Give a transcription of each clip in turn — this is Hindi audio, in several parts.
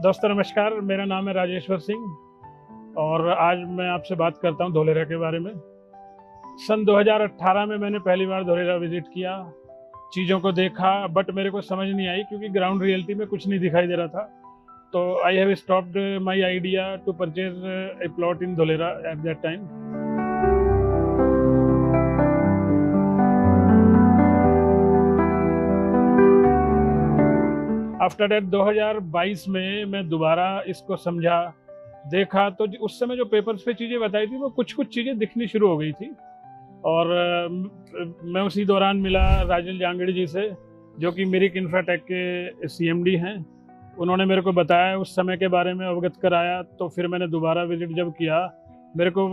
दोस्तों नमस्कार, मेरा नाम है राजेश्वर सिंह और आज मैं आपसे बात करता हूं धोलेरा के बारे में। सन 2018 में मैंने पहली बार धोलेरा विजिट किया, चीज़ों को देखा, बट मेरे को समझ नहीं आई क्योंकि ग्राउंड रियलिटी में कुछ नहीं दिखाई दे रहा था। तो I have stopped my idea to purchase a plot in Dholera at that time. After that 2022 में मैं दोबारा इसको समझा, देखा, तो उस समय जो पेपर्स पे चीज़ें बताई थी वो कुछ चीज़ें दिखनी शुरू हो गई थी। और मैं उसी दौरान मिला राजन जांगड़ी जी से, जो कि मिरिक इंफ्राटेक के CMD हैं। उन्होंने मेरे को बताया, उस समय के बारे में अवगत कराया। तो फिर मैंने दोबारा विजिट जब किया, मेरे को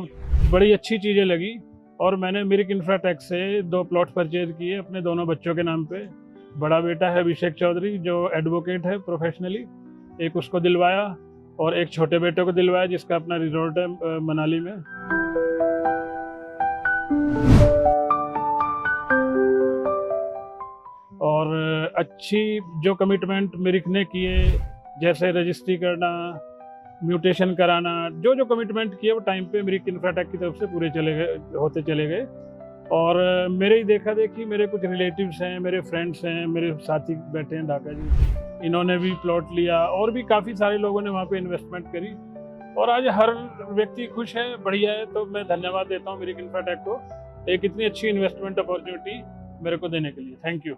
बड़ी अच्छी चीज़ें लगी और मैंने मिरिक इंफ्राटेक से 2 प्लॉट परचेज किए अपने दोनों बच्चों के नाम पे। बड़ा बेटा है अभिषेक चौधरी, जो एडवोकेट है प्रोफेशनली, एक उसको दिलवाया और एक छोटे बेटे को दिलवाया जिसका अपना रिजॉर्ट है मनाली में। और अच्छी जो कमिटमेंट मिरिक ने किए, जैसे रजिस्ट्री करना, म्यूटेशन कराना, जो कमिटमेंट किए वो टाइम पे मिरिक इंफ्राटेक की तरफ से पूरे होते चले गए। और मेरे ही देखा देखी मेरे कुछ रिलेटिव्स हैं, मेरे फ्रेंड्स हैं, मेरे साथी बैठे हैं ढाका जी, इन्होंने भी प्लॉट लिया और भी काफ़ी सारे लोगों ने वहाँ पे इन्वेस्टमेंट करी और आज हर व्यक्ति खुश है, बढ़िया है। तो मैं धन्यवाद देता हूँ मिरिक इंफ्राटेक को एक इतनी अच्छी इन्वेस्टमेंट अपॉर्चुनिटी मेरे को देने के लिए। Thank you.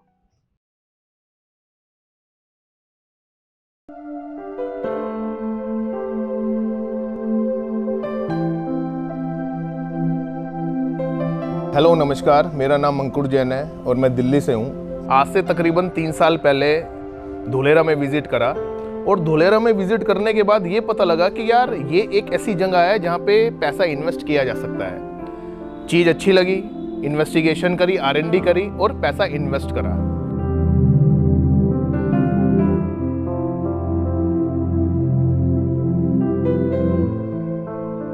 हेलो नमस्कार, मेरा नाम अंकुर जैन है और मैं दिल्ली से हूँ। आज से तकरीबन 3 साल पहले धोलेरा में विज़िट करा और धोलेरा में विज़िट करने के बाद ये पता लगा कि यार ये एक ऐसी जगह है जहाँ पे पैसा इन्वेस्ट किया जा सकता है। चीज़ अच्छी लगी, इन्वेस्टिगेशन करी, R&D करी और पैसा इन्वेस्ट करा।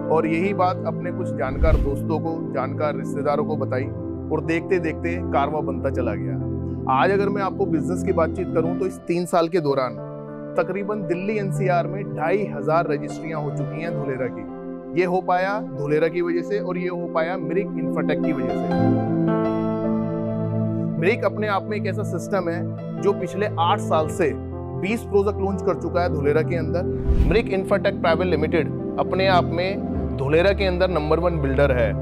और यही बात अपने कुछ जानकार दोस्तों को, जानकार रिश्तेदारों को बताई और देखते देखते कारवां बनता चला गया। आज अगर मैं आपको बिजनेस की बातचीत करूं तो इस 3 साल के दौरान तकरीबन दिल्ली NCR में 2500 रजिस्ट्रियां हो चुकी हैं धोलेरा की। ये हो पाया धोलेरा की वजह से और ये हो पाया मिरिक इंफ्राटेक की वजह से। मिरिक अपने आप में एक ऐसा सिस्टम है जो पिछले 8 साल से 20 प्रोजेक्ट लॉन्च कर चुका है धोलेरा के अंदर। मिरिक इंफ्राटेक प्राइवेट लिमिटेड अपने आप में धोलेरा के अंदर नंबर 1 बिल्डर है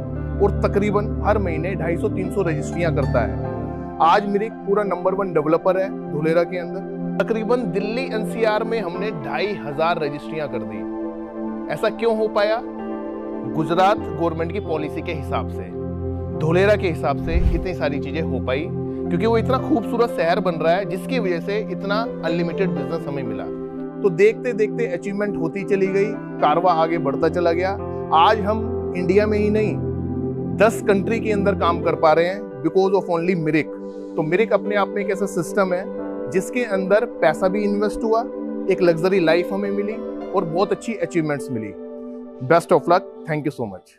और तकरीबन हर महीने 250-300 रजिस्ट्रियां करता है। आज मिरिक पूरा नंबर 1 डेवलपर है धोलेरा के अंदर। तकरीबन दिल्ली NCR में हमने 2500 रजिस्ट्रियां कर दी। ऐसा क्यों हो पाया? गुजरात गवर्नमेंट की पॉलिसी के हिसाब से, धोलेरा के हिसाब से इतनी सारी चीजें हो पाई क्योंकि वो इतना खूबसूरत शहर बन रहा है जिसकी वजह से इतना अनलिमिटेड बिजनेस हमें मिला। तो देखते देखते अचीवमेंट होती चली गई, कारवां आगे बढ़ता चला गया। आज हम इंडिया में ही नहीं 10 कंट्री के अंदर काम कर पा रहे हैं बिकॉज ऑफ ओनली मिरिक। तो मिरिक अपने आप में एक ऐसा सिस्टम है जिसके अंदर पैसा भी इन्वेस्ट हुआ, एक लग्जरी लाइफ हमें मिली और बहुत अच्छी अचीवमेंट्स मिली। Best of luck, thank you so much.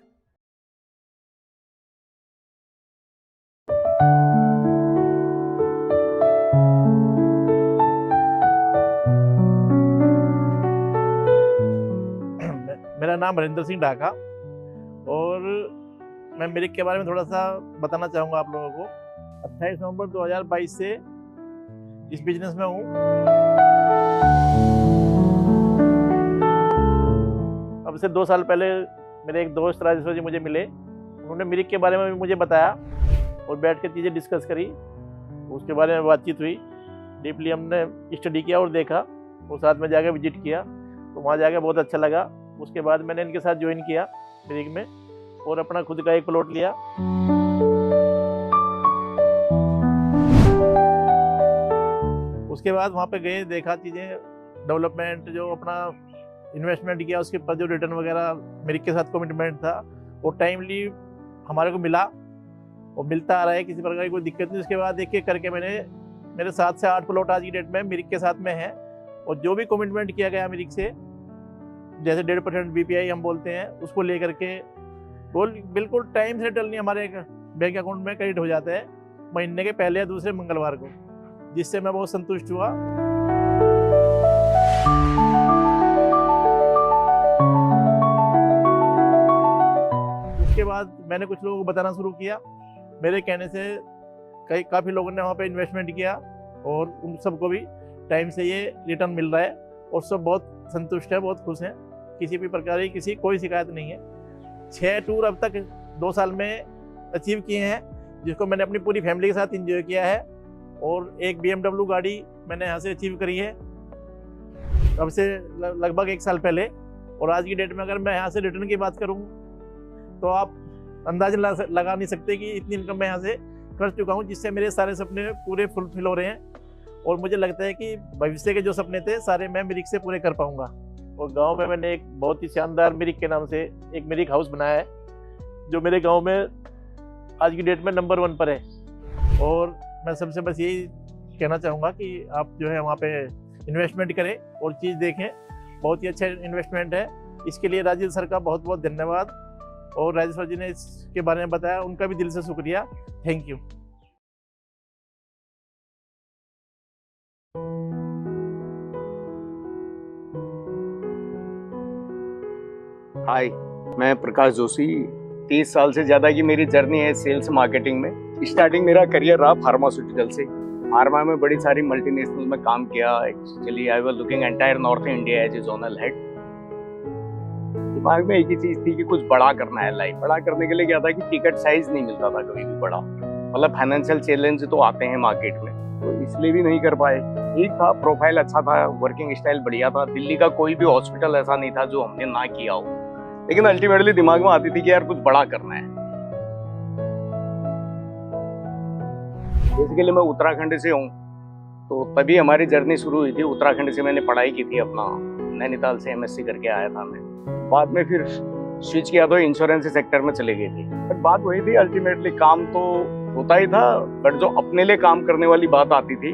मेरा नाम हरिंदर सिंह ढाका और मैं मिरिक के बारे में थोड़ा सा बताना चाहूँगा आप लोगों को। 28 नवंबर 2022 से इस बिजनेस में हूँ। अब से 2 साल पहले मेरे एक दोस्त राजेश्वर जी मुझे मिले, उन्होंने मिरिक के बारे में भी मुझे बताया और बैठ के चीज़ें डिस्कस करी, उसके बारे में बातचीत हुई, डीपली हमने स्टडी किया और देखा और साथ में जाके विजिट किया। तो वहाँ जाके बहुत अच्छा लगा। उसके बाद मैंने इनके साथ ज्वाइन किया मिरिक में और अपना खुद का एक प्लॉट लिया। उसके बाद वहाँ पे गए, देखा चीज़ें, डेवलपमेंट, जो अपना इन्वेस्टमेंट किया उसके ऊपर जो रिटर्न वगैरह मिरिक के साथ कमिटमेंट था वो टाइमली हमारे को मिला और मिलता आ रहा है, किसी प्रकार की कोई दिक्कत नहीं। उसके बाद एक एक करके मेरे 7 से 8 प्लॉट आज की डेट में मिरिक के साथ में है और जो भी कमिटमेंट किया गया मिरिक से, जैसे 1.5% BPI हम बोलते हैं, उसको लेकर के बिल्कुल टाइम से टलनी हमारे बैंक अकाउंट में क्रेडिट हो जाता है महीने के पहले या दूसरे मंगलवार को, जिससे मैं बहुत संतुष्ट हुआ। उसके बाद मैंने कुछ लोगों को बताना शुरू किया। मेरे कहने से काफ़ी लोगों ने वहाँ पे इन्वेस्टमेंट किया और उन सबको भी टाइम से ये रिटर्न मिल रहा है और सब बहुत संतुष्ट है, बहुत खुश हैं। किसी भी प्रकार की कोई शिकायत नहीं है। 6 टूर अब तक 2 साल में अचीव किए हैं, जिसको मैंने अपनी पूरी फैमिली के साथ एंजॉय किया है। और एक BMW गाड़ी मैंने यहाँ से अचीव करी है अब से लगभग 1 साल पहले। और आज की डेट में अगर मैं यहाँ से रिटर्न की बात करूँ तो आप अंदाजा लगा नहीं सकते कि इतनी इनकम मैं यहाँ से कर चुका हूँ, जिससे मेरे सारे सपने पूरे फुलफिल हो रहे हैं। और मुझे लगता है कि भविष्य के जो सपने थे सारे मैं मिरिक से पूरे कर पाऊँगा। और गांव में मैंने एक बहुत ही शानदार मिरिक के नाम से एक मिरिक हाउस बनाया है, जो मेरे गांव में आज की डेट में नंबर 1 पर है। और मैं सबसे बस यही कहना चाहूँगा कि आप जो है वहाँ पे इन्वेस्टमेंट करें और चीज़ देखें। बहुत ही अच्छा इन्वेस्टमेंट है। इसके लिए राजेश सर का बहुत बहुत धन्यवाद, और राजेश सर जी ने इसके बारे में बताया, उनका भी दिल से शुक्रिया। Thank you. हाय, मैं प्रकाश जोशी। 30 साल से ज़्यादा की मेरी जर्नी है सेल्स मार्केटिंग में। स्टार्टिंग मेरा करियर रहा फार्मास्यूटिकल से। फार्मा में बड़ी सारी मल्टीनेशनल में काम किया। Actually I was looking entire north India as a zonal head. दिमाग में एक ही चीज़ थी कि कुछ बड़ा करना है लाइफ। बड़ा करने के लिए क्या था कि टिकट साइज नहीं मिलता था कभी भी बड़ा। मतलब फाइनेंशियल चैलेंज तो आते हैं मार्केट में, तो इसलिए भी नहीं कर पाए। ठीक था, प्रोफाइल अच्छा था, वर्किंग स्टाइल बढ़िया था। दिल्ली का कोई भी हॉस्पिटल ऐसा नहीं था जो हमने ना किया हो, लेकिन अल्टीमेटली दिमाग में आती थी कि यार कुछ बड़ा करना है। बेसिकली मैं उत्तराखंड से हूँ, तो तभी हमारी जर्नी शुरू हुई थी। उत्तराखंड से मैंने पढ़ाई की थी, अपना नैनीताल से MSc करके आया था मैं। बाद में फिर स्विच किया तो इंश्योरेंस सेक्टर में चले गए थे। बट बात वही थी, अल्टीमेटली काम तो होता ही था, बट जो अपने लिए काम करने वाली बात आती थी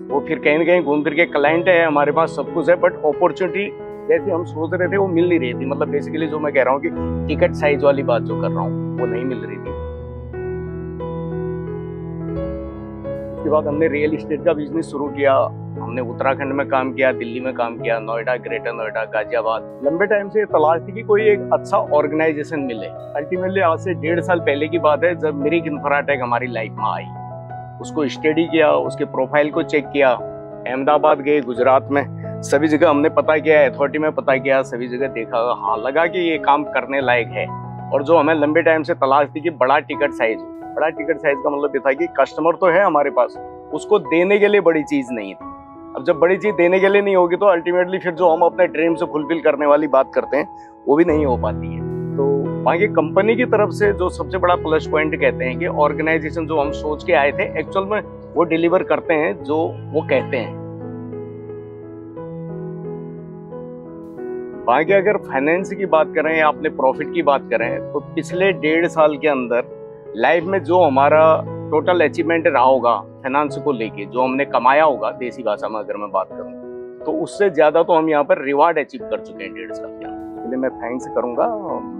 वो फिर कहीं ना कहीं घूम फिर के क्लाइंट है, हमारे पास सब कुछ है, बट अपॉर्चुनिटी जैसे हम सोच रहे थे वो मिल नहीं रही थी। मतलब बेसिकली जो मैं कह रहा हूँ कि टिकट साइज वाली बात जो कर रहा हूँ वो नहीं मिल रही थी। उसके बाद हमने रियल इस्टेट का बिजनेस शुरू किया। हमने उत्तराखंड में काम किया, दिल्ली में काम किया, नोएडा, ग्रेटर नोएडा, गाजियाबाद। लंबे टाइम से तलाश थी कि कोई एक अच्छा ऑर्गेनाइजेशन मिले। अल्टीमेटली आज से 1.5 साल पहले की बात है जब मिरिक इंफ्राटेक हमारी लाइफ में आई। उसको स्टडी किया, उसके प्रोफाइल को चेक किया। अहमदाबाद गए, गुजरात में सभी जगह हमने पता किया, अथॉरिटी में पता किया, सभी जगह देखा, हाँ लगा कि ये काम करने लायक है। और जो हमें लंबे टाइम से तलाश थी कि बड़ा टिकट साइज। बड़ा टिकट साइज का मतलब ये था कि कस्टमर तो है हमारे पास, उसको देने के लिए बड़ी चीज नहीं थी। अब जब बड़ी चीज देने के लिए नहीं होगी तो अल्टीमेटली फिर जो हम अपने ड्रीम से फुलफिल करने वाली बात करते हैं वो भी नहीं हो पाती है। तो वहाँ की कंपनी की तरफ से जो सबसे बड़ा प्लस पॉइंट कहते हैं कि ऑर्गेनाइजेशन जो हम सोच के आए थे एक्चुअल में वो डिलीवर करते हैं जो वो कहते हैं। वहाँ के अगर फाइनेंस की बात करें या अपने प्रॉफिट की बात करें तो पिछले 1.5 साल के अंदर लाइफ में जो हमारा टोटल अचीवमेंट रहा होगा फाइनेंस को लेके, जो हमने कमाया होगा देसी भाषा में अगर मैं बात करूं, तो उससे ज्यादा तो हम यहाँ पर रिवार्ड अचीव कर चुके हैं 1.5 साल के अंदर। इसलिए मैं थैंक्स करूंगा।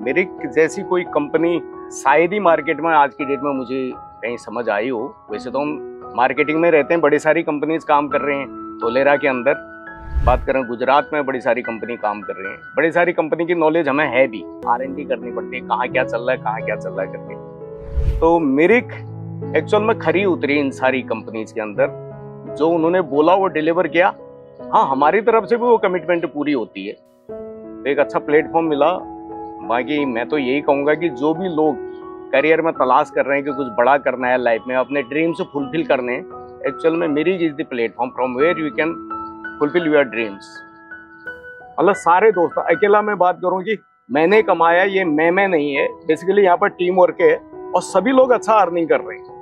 मेरे जैसी कोई कंपनी शायद ही मार्केट में आज की डेट में मुझे कहीं समझ आई हो। वैसे तो हम मार्केटिंग में रहते हैं, बड़ी सारी कंपनीज काम कर रहे हैं। धोलेरा के अंदर बात करें, गुजरात में बड़ी सारी कंपनी काम कर रही है। बड़ी सारी कंपनी की नॉलेज हमें है भी, R&D करनी पड़ती है, कहाँ क्या चल रहा है, कहाँ क्या चल रहा है करके। तो मिरिक एक्चुअल में खरी उतरी इन सारी कंपनीज के अंदर। जो उन्होंने बोला वो डिलीवर किया। हाँ, हमारी तरफ से भी वो कमिटमेंट पूरी होती है। तो एक अच्छा प्लेटफॉर्म मिला। बाकी मैं तो यही कहूँगा कि जो भी लोग करियर में तलाश कर रहे हैं कि कुछ बड़ा करना है लाइफ में, अपने ड्रीम से फुलफिल करने हैं, एक्चुअल में Mirik is the platform from where you can fulfil your dreams. मतलब सारे दोस्त, अकेला मैं बात करूँ कि मैंने कमाया, ये मैं नहीं है। बेसिकली यहाँ पर टीम वर्क है और सभी लोग अच्छा अर्निंग कर रहे हैं।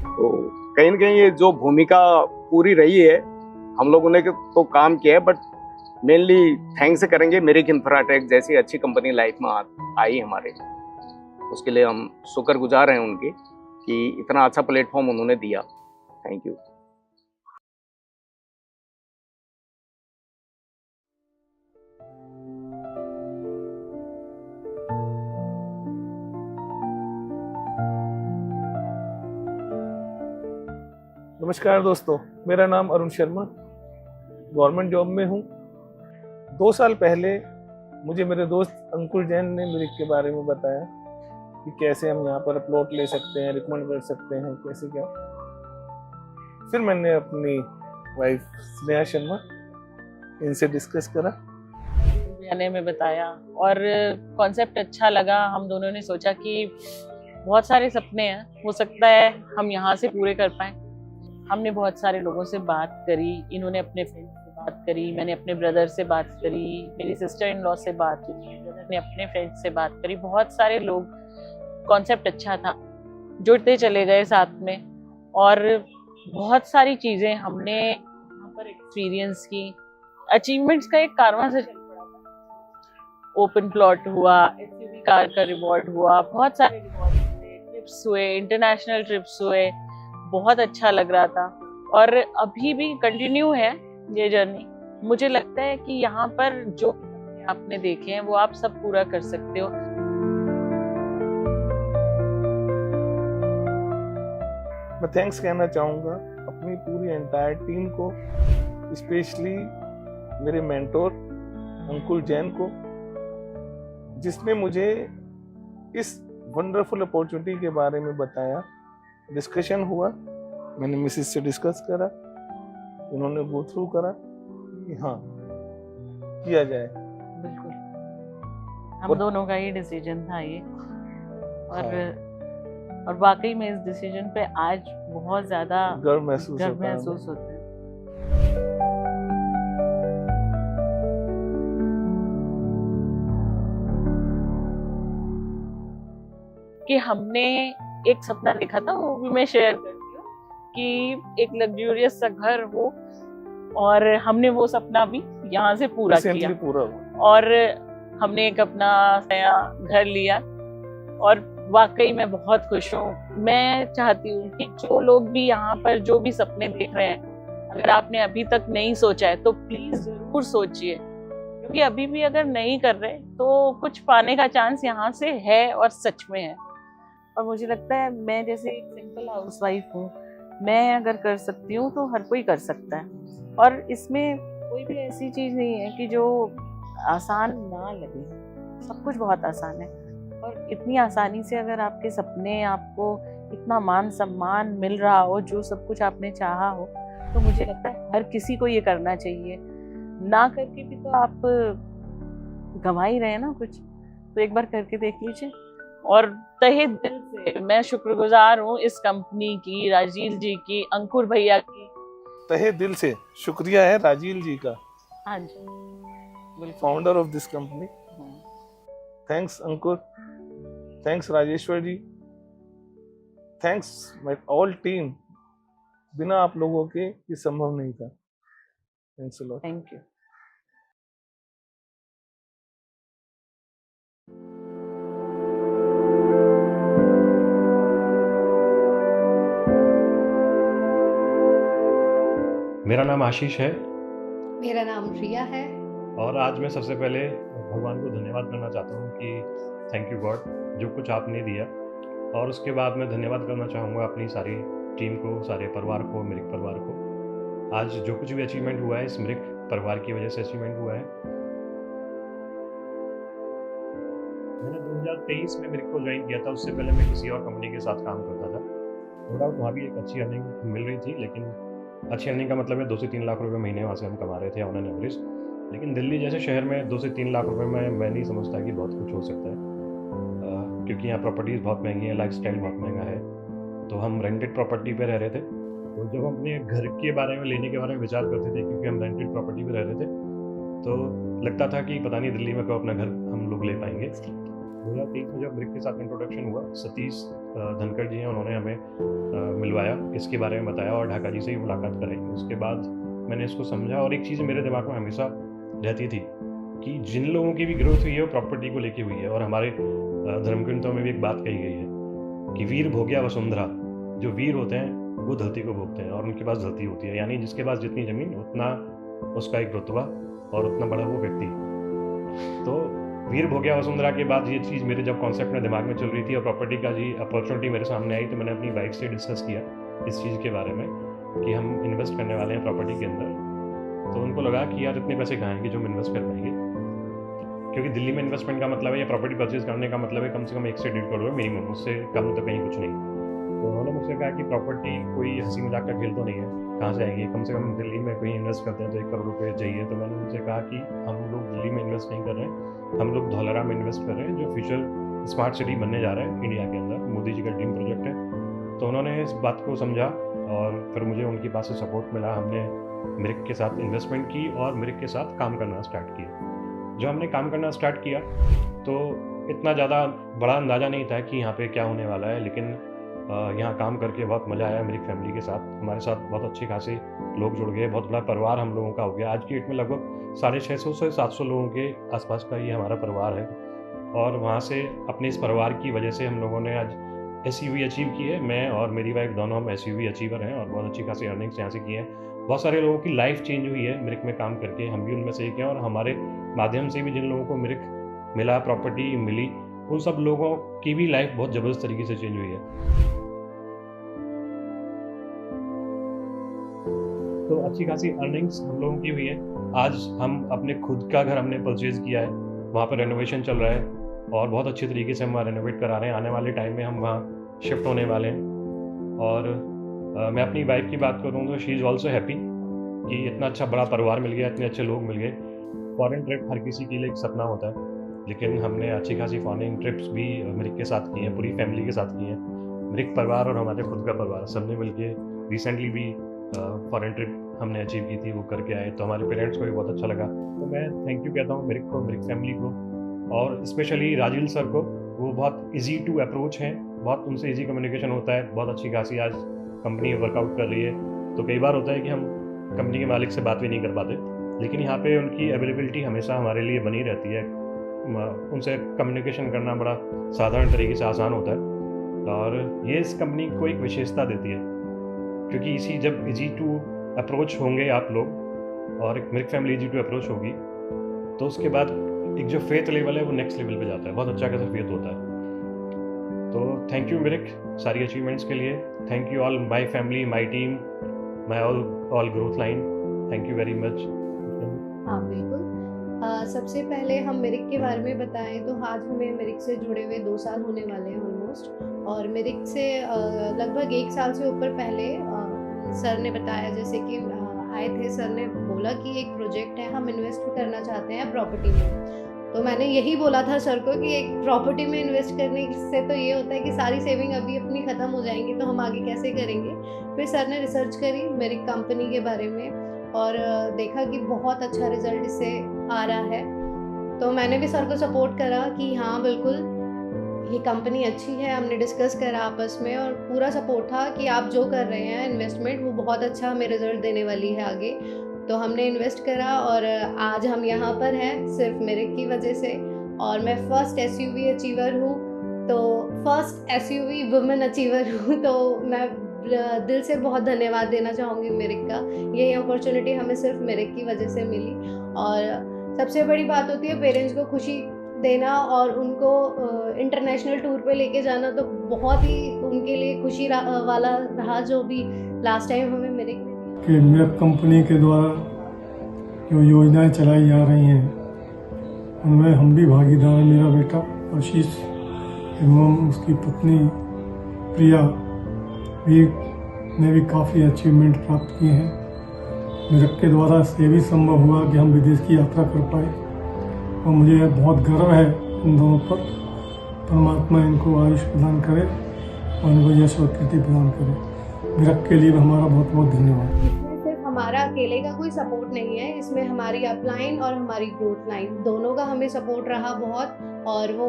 तो कहीं ना कहीं ये जो भूमिका पूरी रही है, हम लोगों ने तो काम किया है, बट मेनली थैंक्स करेंगे मिरिक इंफ्राटेक जैसी अच्छी कंपनी लाइफ में आई हमारे। उसके लिए हम शुक्रगुजार हैं उनके कि इतना अच्छा प्लेटफॉर्म उन्होंने दिया। Thank you. नमस्कार दोस्तों, मेरा नाम अरुण शर्मा, गवर्नमेंट जॉब में हूँ। 2 साल पहले मुझे मेरे दोस्त अंकुर जैन ने मिरिक के बारे में बताया कि कैसे हम यहाँ पर प्लॉट ले सकते हैं, रिकमेंड कर सकते हैं, कैसे क्या। फिर मैंने अपनी वाइफ स्नेहा शर्मा इनसे डिस्कस करा, आने में बताया और कॉन्सेप्ट अच्छा लगा। हम दोनों ने सोचा कि बहुत सारे सपने हैं, हो सकता है हम यहाँ से पूरे कर पाएं। हमने बहुत सारे लोगों से बात करी, इन्होंने अपने फ्रेंड से बात करी, मैंने अपने ब्रदर से बात करी, मेरी सिस्टर इन लॉ से बात करी, ब्रदर ने अपने फ्रेंड से बात करी। बहुत सारे लोग, कॉन्सेप्ट अच्छा था, जुड़ते चले गए साथ में और बहुत सारी चीज़ें हमने यहाँ पर एक्सपीरियंस की। अचीवमेंट्स का एक कारवां से चल पड़ा था। ओपन प्लॉट हुआ, एसयूवी कार का रिवॉर्ड हुआ, बहुत सारे रिवॉर्ड हुए, ट्रिप्स हुए, इंटरनेशनल ट्रिप्स हुए, बहुत अच्छा लग रहा था और अभी भी कंटिन्यू है ये जर्नी। मुझे लगता है कि यहाँ पर जो आपने देखे हैं वो आप सब पूरा कर सकते हो। मैं थैंक्स कहना चाहूँगा अपनी पूरी एंटायर टीम को, स्पेशली मेरे मेंटोर अंकुर जैन को, जिसने मुझे इस वंडरफुल अपॉर्चुनिटी के बारे में बताया। डिस्कशन हुआ, मैंने मिसेस से डिस्कस करा, उन्होंने गो थ्रू करा कि हाँ किया जाए। बिल्कुल, हम दोनों का ही डिसीजन था ये और वाकई में इस डिसीजन पे आज बहुत ज्यादा गर्व महसूस होता है। कि हमने एक सपना देखा था, वो भी मैं शेयर करती हूँ, कि एक लग्जूरियस सा घर हो और हमने वो सपना भी यहाँ से पूरा किया और हमने एक अपना नया घर लिया और वाकई मैं बहुत खुश हूँ। मैं चाहती हूँ कि जो लोग भी यहाँ पर जो भी सपने देख रहे हैं, अगर आपने अभी तक नहीं सोचा है तो प्लीज जरूर सोचिए, क्योंकि अभी भी अगर नहीं कर रहे तो कुछ पाने का चांस यहाँ से है और सच में है। और मुझे लगता है मैं जैसे एक सिंपल हाउसवाइफ हूँ, मैं अगर कर सकती हूँ तो हर कोई कर सकता है और इसमें कोई भी ऐसी चीज़ नहीं है कि जो आसान ना लगे। सब कुछ बहुत आसान है और इतनी आसानी से अगर आपके सपने, आपको इतना मान सम्मान मिल रहा हो, जो सब कुछ आपने चाहा हो, तो मुझे लगता है हर किसी को ये करना चाहिए। ना करके भी तो आप गंवा ही रहे हैं ना कुछ, तो एक बार करके देख लीजिए। और तहे दिल से मैं शुक्रगुजार हूँ इस कंपनी की, राजील जी की, अंकुर भैया की। तहे दिल से शुक्रिया है राजील जी का, हाँ जी, founder of this company. Thanks Ankur, thanks Rajeshwar ji, thanks my all team. बिना आप लोगों के ये संभव नहीं था। Thanks a lot. Thank you. मेरा नाम आशीष है। मेरा नाम रिया है। और आज मैं सबसे पहले भगवान को धन्यवाद करना चाहता हूँ कि थैंक यू गॉड, जो कुछ आपने दिया। और उसके बाद मैं धन्यवाद करना चाहूँगा अपनी सारी टीम को, सारे परिवार को, मिरिक परिवार को। आज जो कुछ भी अचीवमेंट हुआ है इस मिरिक परिवार की वजह से अचीवमेंट हुआ है। मैंने 2023 में मिरिक को ज्वाइन किया था, उससे पहले मैं किसी और कंपनी के साथ काम करता था। नो डाउट वहाँ भी एक अच्छी अर्निंग मिल रही थी, लेकिन अच्छी अर्निंग का मतलब है 2 से 3 लाख रुपए महीने वहाँ से हम कमा रहे थे ऑन एन एवरेज। लेकिन दिल्ली जैसे शहर में 2 से 3 लाख रुपए में मैं नहीं समझता कि बहुत कुछ हो सकता है, क्योंकि यहाँ प्रॉपर्टीज़ बहुत महंगी हैं, लाइफस्टाइल बहुत महंगा है। तो हम रेंटेड प्रॉपर्टी पे रह रहे थे। तो जब हम अपने घर के बारे में लेने के बारे में विचार करते थे, क्योंकि हम रेंटेड प्रॉपर्टी पे रह रहे थे, तो लगता था कि पता नहीं दिल्ली में कब अपना घर हम लोग ले पाएंगे। 2023 में जब मिरिक के साथ इंट्रोडक्शन हुआ, सतीश धनखड़ जी हैं, उन्होंने हमें मिलवाया, इसके बारे में बताया और ढाका जी से ही मुलाकात कराई। उसके बाद मैंने इसको समझा और एक चीज़ मेरे दिमाग में हमेशा रहती थी कि जिन लोगों की भी ग्रोथ हुई है वो प्रॉपर्टी को लेके हुई है। और हमारे धर्मग्रंथों में भी एक बात कही गई है कि वीर भोग्या वसुंधरा। जो वीर होते हैं वो धरती को भोगते हैं और उनके पास धरती होती है, यानी जिसके पास जितनी ज़मीन उतना उसका एक रुतबा और उतना बड़ा वो व्यक्ति। तो वीर भोग्या वसुंधरा के बाद ये चीज़ मेरे जब कॉन्सेप्ट में दिमाग में चल रही थी और प्रॉपर्टी का जी अपॉर्चुनिटी मेरे सामने आई, तो मैंने अपनी वाइफ से डिस्कस किया इस चीज़ के बारे में कि हम इन्वेस्ट करने वाले हैं प्रॉपर्टी के अंदर। तो उनको लगा कि यार इतने पैसे कहाँ हैं कि जो हम इन्वेस्ट कर पाएंगे। क्योंकि दिल्ली में इन्वेस्टमेंट का मतलब है या प्रॉपर्टी परचेज करने का मतलब है कम से कम 1 से 1.5 करोड़ मिनिमम, उससे कम तो कहीं कुछ नहीं। तो उन्होंने मुझसे कहा कि प्रॉपर्टी कोई हंसी मजाक का खेल तो नहीं है, कहाँ से आएगी, कम से कम दिल्ली में कहीं इन्वेस्ट करते हैं तो 1 करोड़ रुपये चाहिए। तो मैंने उनसे कहा कि हम लोग दिल्ली में इन्वेस्ट नहीं कर रहे हैं, हम लोग धौलरा में इन्वेस्ट कर रहे हैं, जो फ्यूचर स्मार्ट सिटी बनने जा रहा है इंडिया के अंदर, मोदी जी का ड्रीम प्रोजेक्ट है। तो उन्होंने इस बात को समझा और फिर मुझे उनके पास से सपोर्ट मिला। हमने मिरिक के साथ इन्वेस्टमेंट की और मिरिक के साथ काम करना स्टार्ट किया। जो हमने काम करना स्टार्ट किया तो इतना ज़्यादा बड़ा अंदाज़ा नहीं था कि यहाँ पे क्या होने वाला है, लेकिन यहाँ काम करके बहुत मज़ा आया। मेरी फैमिली के साथ, हमारे साथ बहुत अच्छे खासे लोग जुड़ गए, बहुत बड़ा परिवार हम लोगों का हो गया। आज की डेट में लगभग 650 से 700 लोगों के आसपास का ये हमारा परिवार है। और वहाँ से अपने इस परिवार की वजह से हम लोगों ने आज SUV अचीव की है। मैं और मेरी वाइफ दोनों हम SUV अचीवर हैं और बहुत अच्छी खासी अर्निंग्स यहाँ से की हैं। बहुत सारे लोगों की लाइफ चेंज हुई है मिरिक में काम करके, हम भी उनमें से एक हैं। और हमारे माध्यम से भी जिन लोगों को मिरिक मिला, प्रॉपर्टी मिली, उन सब लोगों की भी लाइफ बहुत ज़बरदस्त तरीके से चेंज हुई है। तो अच्छी खासी अर्निंग्स हम लोगों की हुई है। आज हम अपने खुद का घर हमने परचेज़ किया है, वहाँ पर रेनोवेशन चल रहा है और बहुत अच्छे तरीके से हम वहाँ रेनोवेट करा रहे हैं। आने वाले टाइम में हम वहाँ शिफ्ट होने वाले हैं। और मैं अपनी वाइफ की बात करूँ तो शी इज़ ऑल्सो हैप्पी कि इतना अच्छा बड़ा परिवार मिल गया, इतने अच्छे लोग मिल गए। फॉरेन ट्रिप हर किसी के लिए एक सपना होता है, लेकिन हमने अच्छी खासी फॉरेन ट्रिप्स भी मिरिक के साथ की हैं, पूरी फैमिली के साथ की हैं। मिरिक परिवार और हमारे खुद का परिवार सबने मिल के रिसेंटली भी फॉरेन ट्रिप हमने अचीव की थी, वो करके आए। तो हमारे पेरेंट्स को भी बहुत अच्छा लगा। तो मैं थैंक यू कहता हूँ मिरिक को, मिरिक फैमिली को, और स्पेशली राजीव सर को। वो बहुत ईजी टू अप्रोच हैं, बहुत उनसे ईजी कम्युनिकेशन होता है। बहुत अच्छी खासी आज कंपनी वर्कआउट कर रही है। तो कई बार होता है कि हम कंपनी के मालिक से बात भी नहीं कर पाते, लेकिन यहाँ पे उनकी अवेलेबिलिटी हमेशा हमारे लिए बनी रहती है। उनसे कम्युनिकेशन करना बड़ा साधारण तरीके से आसान होता है और ये इस कंपनी को एक विशेषता देती है, क्योंकि इसी जब ईजी टू अप्रोच होंगे आप लोग और एक Mirik family easy to approach होगी, तो उसके बाद एक जो फेथ लेवल है वो नेक्स्ट लेवल पे जाता है। बहुत अच्छा खासा फेथ होता है। तो थैंक यू मिरिक सारी अचीवमेंट्स के लिए। Thank you all, my family, my team, my all growth line. Thank you very much. हाँ बिल्कुल। सबसे पहले हम मिरिक के बारे में बताएं तो आज हमें मिरिक से जुड़े हुए 2 साल होने वाले हैं ऑलमोस्ट। और मिरिक से लगभग 1 साल से ऊपर पहले सर ने बताया, जैसे कि आए थे, सर ने बोला कि एक प्रोजेक्ट है, हम इन्वेस्ट करना चाहते हैं प्रॉपर्टी में। तो मैंने यही बोला था सर को कि एक प्रॉपर्टी में इन्वेस्ट करने से तो ये होता है कि सारी सेविंग अभी अपनी ख़त्म हो जाएंगी, तो हम आगे कैसे करेंगे। फिर सर ने रिसर्च करी मेरी कंपनी के बारे में और देखा कि बहुत अच्छा रिजल्ट इससे आ रहा है। तो मैंने भी सर को सपोर्ट करा कि हाँ बिल्कुल ये कंपनी अच्छी है। हमने डिस्कस करा आपस में और पूरा सपोर्ट था कि आप जो कर रहे हैं इन्वेस्टमेंट वो बहुत अच्छा हमें रिजल्ट देने वाली है आगे। तो हमने इन्वेस्ट करा और आज हम यहाँ पर हैं सिर्फ मिरिक की वजह से। और मैं फर्स्ट SUV अचीवर हूँ, तो फर्स्ट SUV वुमेन अचीवर हूँ। तो मैं दिल से बहुत धन्यवाद देना चाहूँगी मिरिक का। ये अपॉर्चुनिटी हमें सिर्फ मिरिक की वजह से मिली। और सबसे बड़ी बात होती है पेरेंट्स को खुशी देना और उनको इंटरनेशनल टूर पे लेके जाना, तो बहुत ही उनके लिए खुशी वाला रहा जो भी लास्ट टाइम हमें मिरिक ने दिया। कि मिरिक कंपनी के द्वारा जो योजनाएं चलाई जा रही हैं उनमें हम भी भागीदार हैं। मेरा बेटा आशीष एवं उसकी पत्नी प्रिया ने भी काफ़ी अचीवमेंट प्राप्त किए हैं। मिरिक के द्वारा से भी संभव हुआ कि हम विदेश की यात्रा कर पाए और मुझे बहुत गर्व है इन दोनों पर। परमात्मा इनको आयुष प्रदान करे और इनको यश और कीर्ति प्रदान करे। मिरिक के लिए हमारा बहुत बहुत धन्यवाद। इसमें सिर्फ हमारा अकेले का कोई सपोर्ट नहीं है, इसमें हमारी अपलाइन और हमारी ग्रोथ लाइन दोनों का हमें सपोर्ट रहा बहुत। और वो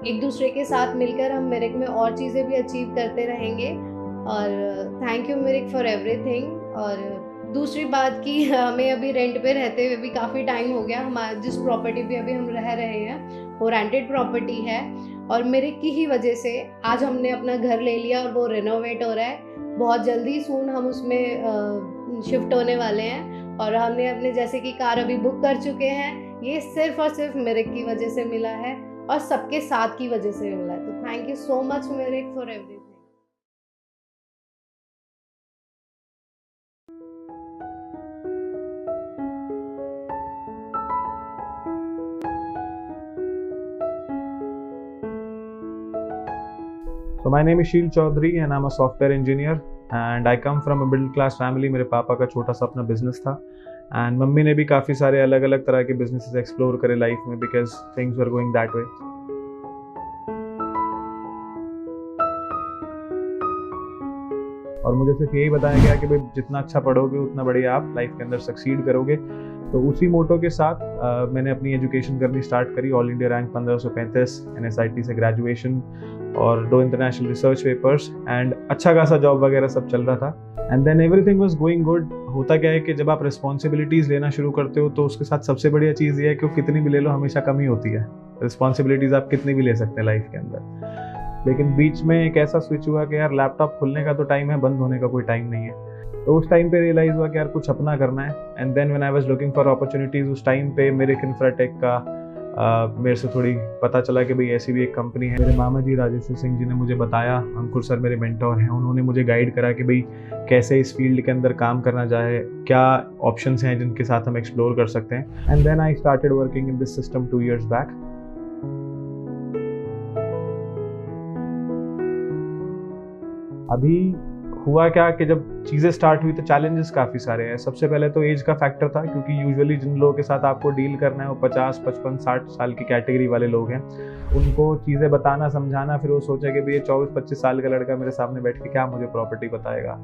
एक दूसरे के साथ मिलकर हम मिरिक में और चीज़ें भी अचीव करते रहेंगे। और thank you Mirik for everything. और दूसरी बात कि हमें अभी रेंट पे रहते हुए भी काफ़ी टाइम हो गया। हमारे जिस प्रॉपर्टी पे अभी हम रह रहे हैं वो रेंटेड प्रॉपर्टी है और मिरिक की ही वजह से आज हमने अपना घर ले लिया और वो रिनोवेट हो रहा है। बहुत जल्दी सून हम उसमें शिफ्ट होने वाले हैं और हमने अपने जैसे कि कार अभी बुक कर चुके हैं। ये सिर्फ और सिर्फ मिरिक की वजह से मिला है और सबके साथ की वजह से मिला है। तो thank you so much Mirik for everything. So my name is Sheel Chaudhary and I'm a software engineer and I come from a middle class family. मेरे पापा का छोटा सा अपना बिजनेस था एंड मम्मी ने भी काफ़ी सारे अलग अलग तरह के बिजनेसेस एक्सप्लोर करे लाइफ में because things were going that way. और मुझे सिर्फ यही बताया गया कि भाई जितना अच्छा पढ़ोगे उतना बढ़िया आप लाइफ के अंदर सक्सीड करोगे। तो उसी मोटो के साथ मैंने अपनी एजुकेशन करनी स्टार्ट करी। ऑल इंडिया रैंक 1535, NSIT से ग्रेजुएशन और 2 इंटरनेशनल रिसर्च पेपर्स एंड अच्छा खासा जॉब वगैरह सब चल रहा था and then everything was going good. होता क्या है कि जब आप रिस्पॉन्सिबिलिटीज़ लेना शुरू करते हो तो उसके साथ सबसे बढ़िया चीज़ ये है कि वो कितनी भी ले लो हमेशा कम ही होती है। रिस्पॉन्सिबिलिटीज़ आप कितनी भी ले सकते हैं लाइफ के अंदर, लेकिन बीच में एक ऐसा स्विच हुआ कि यार लैपटॉप खुलने का तो टाइम है, बंद होने का कोई टाइम नहीं है। तो उस टाइम पे रियलाइज़ हुआ कि यार कुछ अपना करना है and then when I was looking for opportunities उस टाइम पे मेरिक इंफ्राटेक का मेरे से थोड़ी पता चला कि भाई ऐसी भी एक कंपनी है। मेरे मामा जी राजेश्वर सिंह जी ने मुझे बताया, अंकुर सर मेरे मेंटोर हैं, उन्होंने मुझे गाइड करा कि भाई कैसे इस फील्ड के अंदर काम करना चाहे, क्या ऑप्शंस हैं जिनके साथ हम एक्सप्लोर कर सकते हैं and then I started working in this system 2 years बैक। अभी हुआ क्या कि जब चीज़ें स्टार्ट हुई तो चैलेंजेस काफ़ी सारे हैं। सबसे पहले तो एज का फैक्टर था क्योंकि यूजुअली जिन लोगों के साथ आपको डील करना है वो 50, 55, 60 साल की कैटेगरी वाले लोग हैं। उनको चीज़ें बताना समझाना, फिर वो सोचा कि भाई ये 24-25 साल का लड़का मेरे सामने बैठ के क्या मुझे प्रॉपर्टी बताएगा।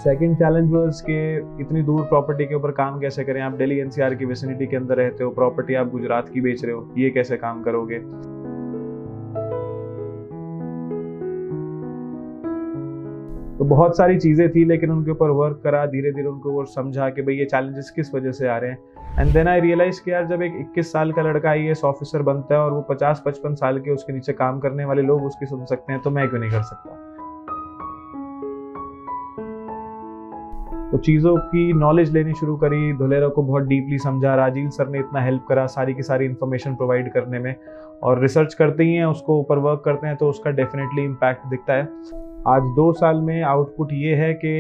सेकंड चैलेंज वाज कि इतनी दूर प्रॉपर्टी के ऊपर काम कैसे करें। आप दिल्ली NCR की विसिनिटी के अंदर रहते हो, प्रॉपर्टी आप गुजरात की बेच रहे हो, ये कैसे काम करोगे। तो बहुत सारी चीज़ें थी लेकिन उनके ऊपर वर्क करा, धीरे धीरे उनको वो समझा कि भाई ये चैलेंजेस किस वजह से आ रहे हैं एंड देन आई रियलाइज कि यार जब एक 21 साल का लड़का IAS ऑफिसर बनता है और वो 50-55 साल के उसके नीचे काम करने वाले लोग उसकी सुन सकते हैं तो मैं क्यों नहीं कर सकता। तो चीज़ों की नॉलेज लेनी शुरू करी, धुलेरा को बहुत डीपली समझा, राजीव सर ने इतना हेल्प करा सारी की सारी इन्फॉर्मेशन प्रोवाइड करने में। और रिसर्च करते ही हैं, उसको ऊपर वर्क करते हैं तो उसका डेफिनेटली इम्पैक्ट दिखता है। आज 2 साल में आउटपुट ये है कि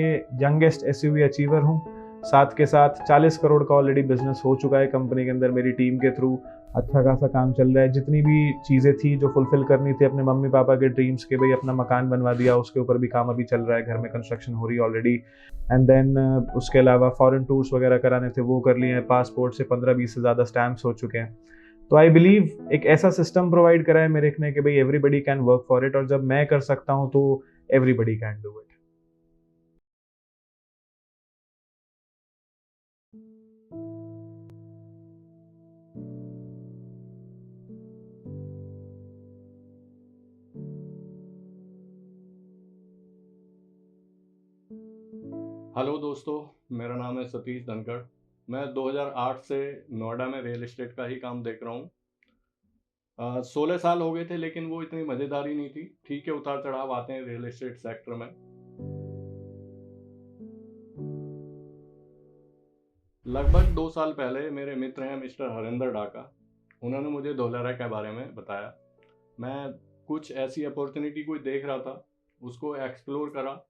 यंगेस्ट SUV अचीवर हूँ, साथ के साथ 40 करोड़ का ऑलरेडी बिजनेस हो चुका है कंपनी के अंदर मेरी टीम के थ्रू। अच्छा खासा काम चल रहा है। जितनी भी चीज़ें थी जो फुलफिल करनी थी अपने मम्मी पापा के ड्रीम्स के, भाई अपना मकान बनवा दिया, उसके ऊपर भी काम अभी चल रहा है, घर में कंस्ट्रक्शन हो रही है ऑलरेडी एंड देन उसके अलावा फॉरेन टूर्स वगैरह कराने थे वो कर लिए हैं। पासपोर्ट से 15-20 से ज़्यादा स्टैम्प्स हो चुके हैं। तो आई बिलीव एक ऐसा सिस्टम प्रोवाइड करा है मेरे ने कि भाई everybody can work for it, और जब मैं कर सकता हूँ तो everybody can do it. Hello दोस्तों, मेरा नाम है सतीश धनखड़। मैं 2008 से नोएडा में रियल एस्टेट का ही काम देख रहा हूँ। 16 साल हो गए थे लेकिन वो इतनी मज़ेदारी नहीं थी। ठीक है, उतार चढ़ाव आते हैं रियल एस्टेट सेक्टर में। लगभग 2 साल पहले मेरे मित्र हैं मिस्टर हरिंदर डाका, उन्होंने मुझे धोलेरा के बारे में बताया। मैं कुछ ऐसी अपॉर्चुनिटी कोई देख रहा था, उसको एक्सप्लोर करा,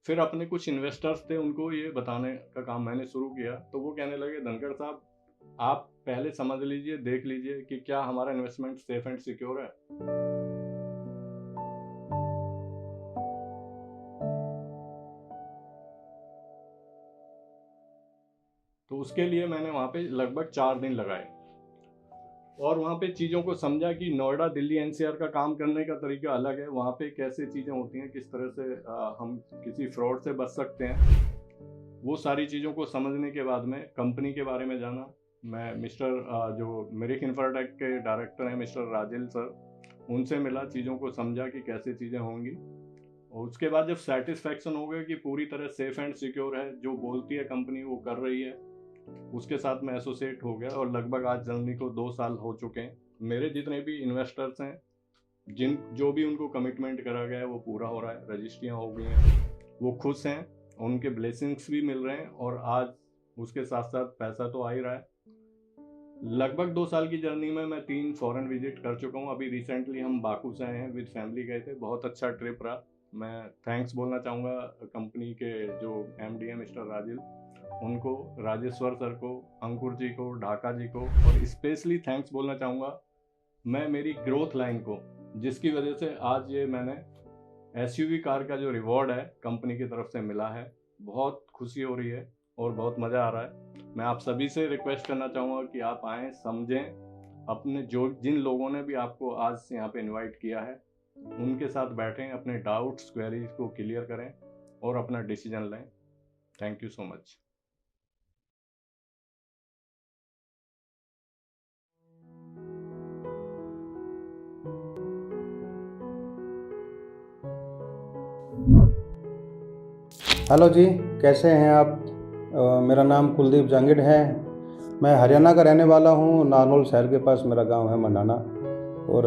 फिर अपने कुछ इन्वेस्टर्स थे उनको ये बताने का काम मैंने शुरू किया। तो वो कहने लगे, धनखड़ साहब आप पहले समझ लीजिए, देख लीजिए कि क्या हमारा इन्वेस्टमेंट सेफ एंड सिक्योर है। तो उसके लिए मैंने वहाँ पे लगभग 4 दिन लगाए और वहाँ पे चीज़ों को समझा कि नोएडा दिल्ली NCR का काम करने का तरीका अलग है। वहाँ पे कैसे चीज़ें होती हैं, किस तरह से हम किसी फ्रॉड से बच सकते हैं, वो सारी चीज़ों को समझने के बाद में कंपनी के बारे में जाना। मैं मिस्टर जो मेरिक इंफ्राटेक के डायरेक्टर हैं मिस्टर राजेल सर, उनसे मिला, चीज़ों को समझा कि कैसे चीज़ें होंगी। और उसके बाद जब सेटिस्फैक्शन हो गया कि पूरी तरह सेफ एंड सिक्योर है, जो बोलती है कंपनी वो कर रही है, उसके साथ मैं एसोसिएट हो गया। और लगभग आज जर्नी को 2 साल हो चुके हैं। मेरे जितने भी इन्वेस्टर्स हैं, जो भी उनको कमिटमेंट करा गया है वो पूरा हो रहा है, रजिस्ट्रियाँ हो गई हैं, वो खुश हैं, उनके ब्लेसिंग्स भी मिल रहे हैं और आज उसके साथ साथ पैसा तो आ ही रहा है। लगभग 2 साल की जर्नी में मैं 3 फॉरेन विजिट कर चुका हूँ। अभी रिसेंटली हम बाकू से आए हैं, विद फैमिली गए थे, बहुत अच्छा ट्रिप रहा। मैं थैंक्स बोलना चाहूँगा कंपनी के जो MD हैं मिस्टर राजेल, उनको, राजेश्वर सर को, अंकुर जी को, ढाका जी को, और स्पेशली थैंक्स बोलना चाहूँगा मैं मेरी ग्रोथ लाइन को, जिसकी वजह से आज ये मैंने SUV कार का जो रिवॉर्ड है कंपनी की तरफ से मिला है, बहुत खुशी हो रही है और बहुत मज़ा आ रहा है। मैं आप सभी से रिक्वेस्ट करना चाहूँगा कि आप आएँ, समझें, अपने जिन लोगों ने भी आपको आज से यहाँ पे इनवाइट किया है उनके साथ बैठें, अपने डाउट्स क्वेरीज को क्लियर करें और अपना डिसीजन लें। Thank you so much. Hello जी, कैसे हैं आप? मेरा नाम कुलदीप जांगिड है। मैं हरियाणा का रहने वाला हूं। नारनौल शहर के पास मेरा गांव है मंडाना। और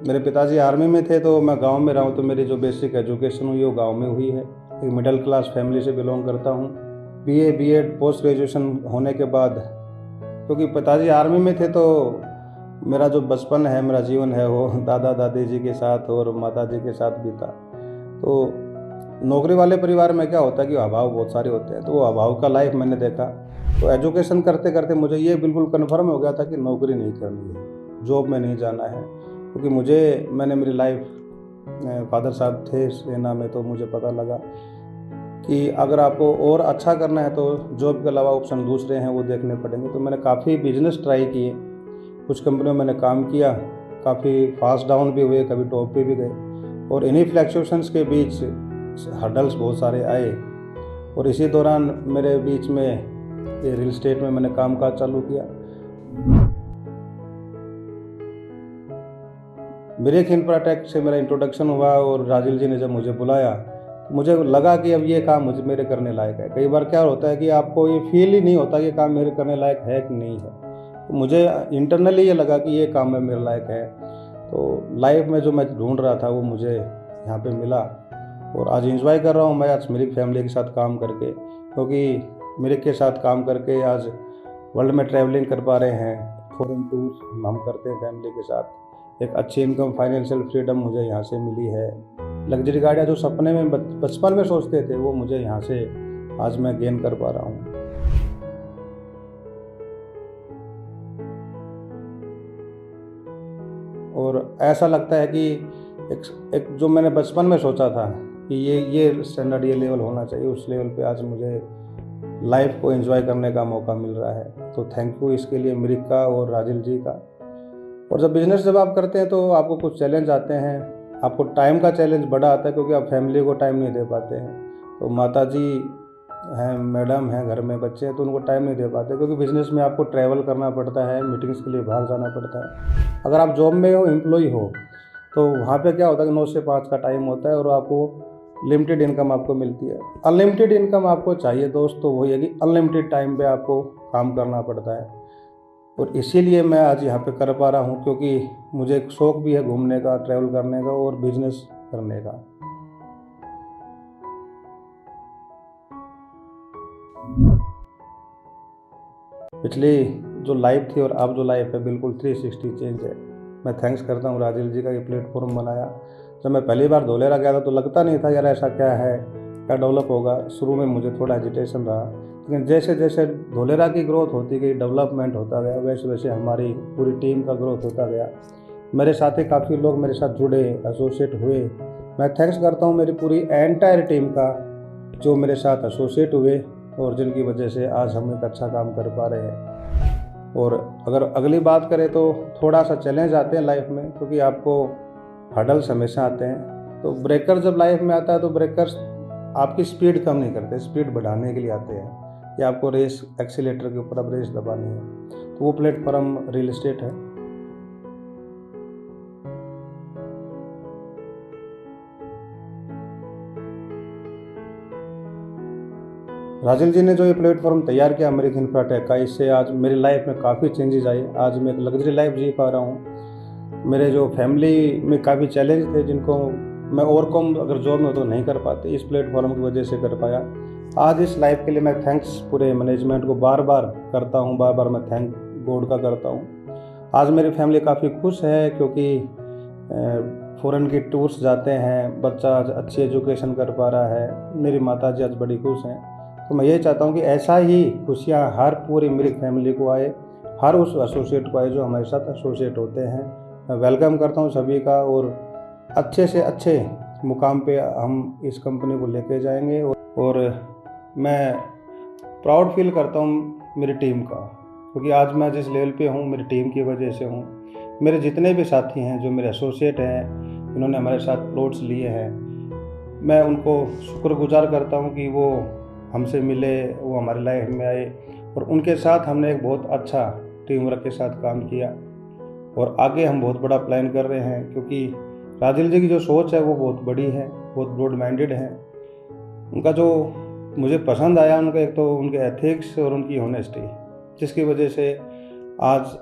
मेरे पिताजी आर्मी में थे तो मैं गांव में रहा हूं, तो मेरी जो बेसिक एजुकेशन हुई वो गांव में हुई है। एक मिडिल क्लास फैमिली से बिलोंग करता हूं। BA B.Ed पोस्ट ग्रेजुएशन होने के बाद, क्योंकि पिताजी आर्मी में थे तो मेरा जो बचपन है, मेरा जीवन है वो दादा दादी जी के साथ और माता जी के साथ बीता। तो नौकरी वाले परिवार में क्या होता है कि अभाव बहुत सारे होते हैं, तो वो अभाव का लाइफ मैंने देखा। तो एजुकेशन करते करते मुझे ये बिल्कुल कन्फर्म हो गया था कि नौकरी नहीं करनी है, जॉब में नहीं जाना है। क्योंकि मैंने मेरी लाइफ, फादर साहब थे सेना में, तो मुझे पता लगा कि अगर आपको और अच्छा करना है तो जॉब के अलावा ऑप्शन दूसरे हैं, वो देखने पड़ेंगे। तो मैंने काफ़ी बिजनेस ट्राई किए, कुछ कंपनियों में मैंने काम किया, काफ़ी फास्ट डाउन भी हुए, कभी टॉप पे भी गए। और इन्हीं फ्लैक्चुएशंस के बीच हर्डल्स बहुत सारे आए, और इसी दौरान मेरे बीच में ये रियल एस्टेट में मैंने काम काज चालू किया। मिरिक इंफ्राटेक से मेरा इंट्रोडक्शन हुआ और राजीव जी ने जब मुझे बुलाया, मुझे लगा कि अब ये काम मुझे मेरे करने लायक है। कई बार क्या होता है कि आपको ये फील ही नहीं होता कि ये काम मेरे करने लायक है कि नहीं है। तो मुझे इंटरनली ये लगा कि ये काम मेरे लायक है। तो लाइफ में जो मैं ढूंढ रहा था वो मुझे यहाँ पे मिला, और आज एंजॉय कर रहा हूँ मैं आज मिरिक फैमिली के साथ काम करके। क्योंकि मिरिक के साथ काम करके आज वर्ल्ड में ट्रैवलिंग कर पा रहे हैं, फॉरेन टूर हम करते हैं फैमिली के साथ। एक अच्छी इनकम, फाइनेंशियल फ्रीडम मुझे यहाँ से मिली है। लग्जरी गाड़ियाँ जो सपने में बचपन में सोचते थे वो मुझे यहाँ से आज मैं गेन कर पा रहा हूँ। और ऐसा लगता है कि एक जो मैंने बचपन में सोचा था कि ये स्टैंडर्ड, ये लेवल होना चाहिए, उस लेवल पे आज मुझे लाइफ को एंजॉय करने का मौका मिल रहा है। तो थैंक यू इसके लिए मिरिक का और राजिल जी का। और जब आप करते हैं तो आपको कुछ चैलेंज आते हैं, आपको टाइम का चैलेंज बड़ा आता है, क्योंकि आप फैमिली को टाइम नहीं दे पाते हैं। तो माता जी हैं, मैडम हैं, घर में बच्चे हैं, तो उनको टाइम नहीं दे पाते, क्योंकि बिजनेस में आपको ट्रैवल करना पड़ता है, मीटिंग्स के लिए बाहर जाना पड़ता है। अगर आप जॉब में हो, एम्प्लॉय हो, तो वहाँ पे क्या होता है कि 9 से 5 का टाइम होता है और आपको लिमिटेड इनकम आपको मिलती है। अनलिमिटेड इनकम आपको चाहिए दोस्त, तो वही है कि अनलिमिटेड टाइम पे आपको काम करना पड़ता है। और इसीलिए मैं आज यहाँ पे कर पा रहा हूँ, क्योंकि मुझे एक शौक़ भी है घूमने का, ट्रैवल करने का और बिजनेस करने का। पिछली जो लाइफ थी और अब जो लाइफ है, बिल्कुल 360 चेंज है। मैं थैंक्स करता हूँ राजीव जी का, ये प्लेटफॉर्म बनाया। जब मैं पहली बार धोलेरा गया था तो लगता नहीं था यार ऐसा क्या है, क्या डेवलप होगा। शुरू में मुझे थोड़ा हेजिटेशन रहा, लेकिन जैसे जैसे धोलेरा की ग्रोथ होती गई, डेवलपमेंट होता गया, वैसे वैसे हमारी पूरी टीम का ग्रोथ होता गया। मेरे साथ ही काफ़ी लोग मेरे साथ जुड़े, एसोसिएट हुए। मैं थैंक्स करता हूँ मेरी पूरी एंटायर टीम का, जो मेरे साथ एसोसिएट हुए और जिनकी वजह से आज हम एक अच्छा काम कर पा रहे हैं। और अगर अगली बात करें तो थोड़ा सा चैलेंज आते हैं लाइफ में, क्योंकि आपको हर्डल्स हमेशा आते हैं। तो ब्रेकर जब लाइफ में आता है तो ब्रेकर्स आपकी स्पीड कम नहीं करते, स्पीड बढ़ाने के लिए आते हैं कि आपको रेस, एक्सीलेटर के ऊपर अब रेस दबानी है। तो वो प्लेटफॉर्म रियल एस्टेट है। राजीव जी ने जो ये प्लेटफॉर्म तैयार किया मिरिक इंफ्राटेक का, इससे आज मेरी लाइफ में काफ़ी चेंजेस आए। आज मैं एक लग्जरी लाइफ जी पा रहा हूँ। मेरे जो फैमिली में काफ़ी चैलेंज थे जिनको मैं ओवरकम अगर जॉब में तो नहीं कर पाते, इस प्लेटफॉर्म की वजह से कर पाया। आज इस लाइफ के लिए मैं थैंक्स पूरे मैनेजमेंट को बार बार करता हूँ, बार बार मैं थैंक गॉड का करता हूँ। आज मेरी फैमिली काफ़ी खुश है, क्योंकि फ़ॉरेन की टूर्स जाते हैं, बच्चा आज अच्छी एजुकेशन कर पा रहा है, मेरी माता जी आज बड़ी खुश हैं। तो मैं ये चाहता हूँ कि ऐसा ही खुशियाँ हर पूरी मेरी फैमिली को आए, हर उस एसोसिएट को आए जो हमारे साथ एसोसिएट होते हैं। मैं वेलकम करता हूँ सभी का, और अच्छे से अच्छे मुकाम पे हम इस कंपनी को लेके जाएंगे। और मैं प्राउड फील करता हूँ मेरी टीम का, क्योंकि आज मैं जिस लेवल पे हूँ मेरी टीम की वजह से हूँ। मेरे जितने भी साथी हैं जो मेरे एसोसिएट हैं, इन्होंने हमारे साथ प्लॉट्स लिए हैं, मैं उनको शुक्रगुजार करता हूँ कि वो हमसे मिले, वो हमारी लाइफ में आए और उनके साथ हमने एक बहुत अच्छा टीम वर्क के साथ काम किया। और आगे हम बहुत बड़ा प्लान कर रहे हैं, क्योंकि राजिल जी की जो सोच है वो बहुत बड़ी है, बहुत ब्रॉड माइंडेड है। उनका जो मुझे पसंद आया, उनका एक तो उनके एथिक्स और उनकी ऑनेस्टी, जिसकी वजह से आज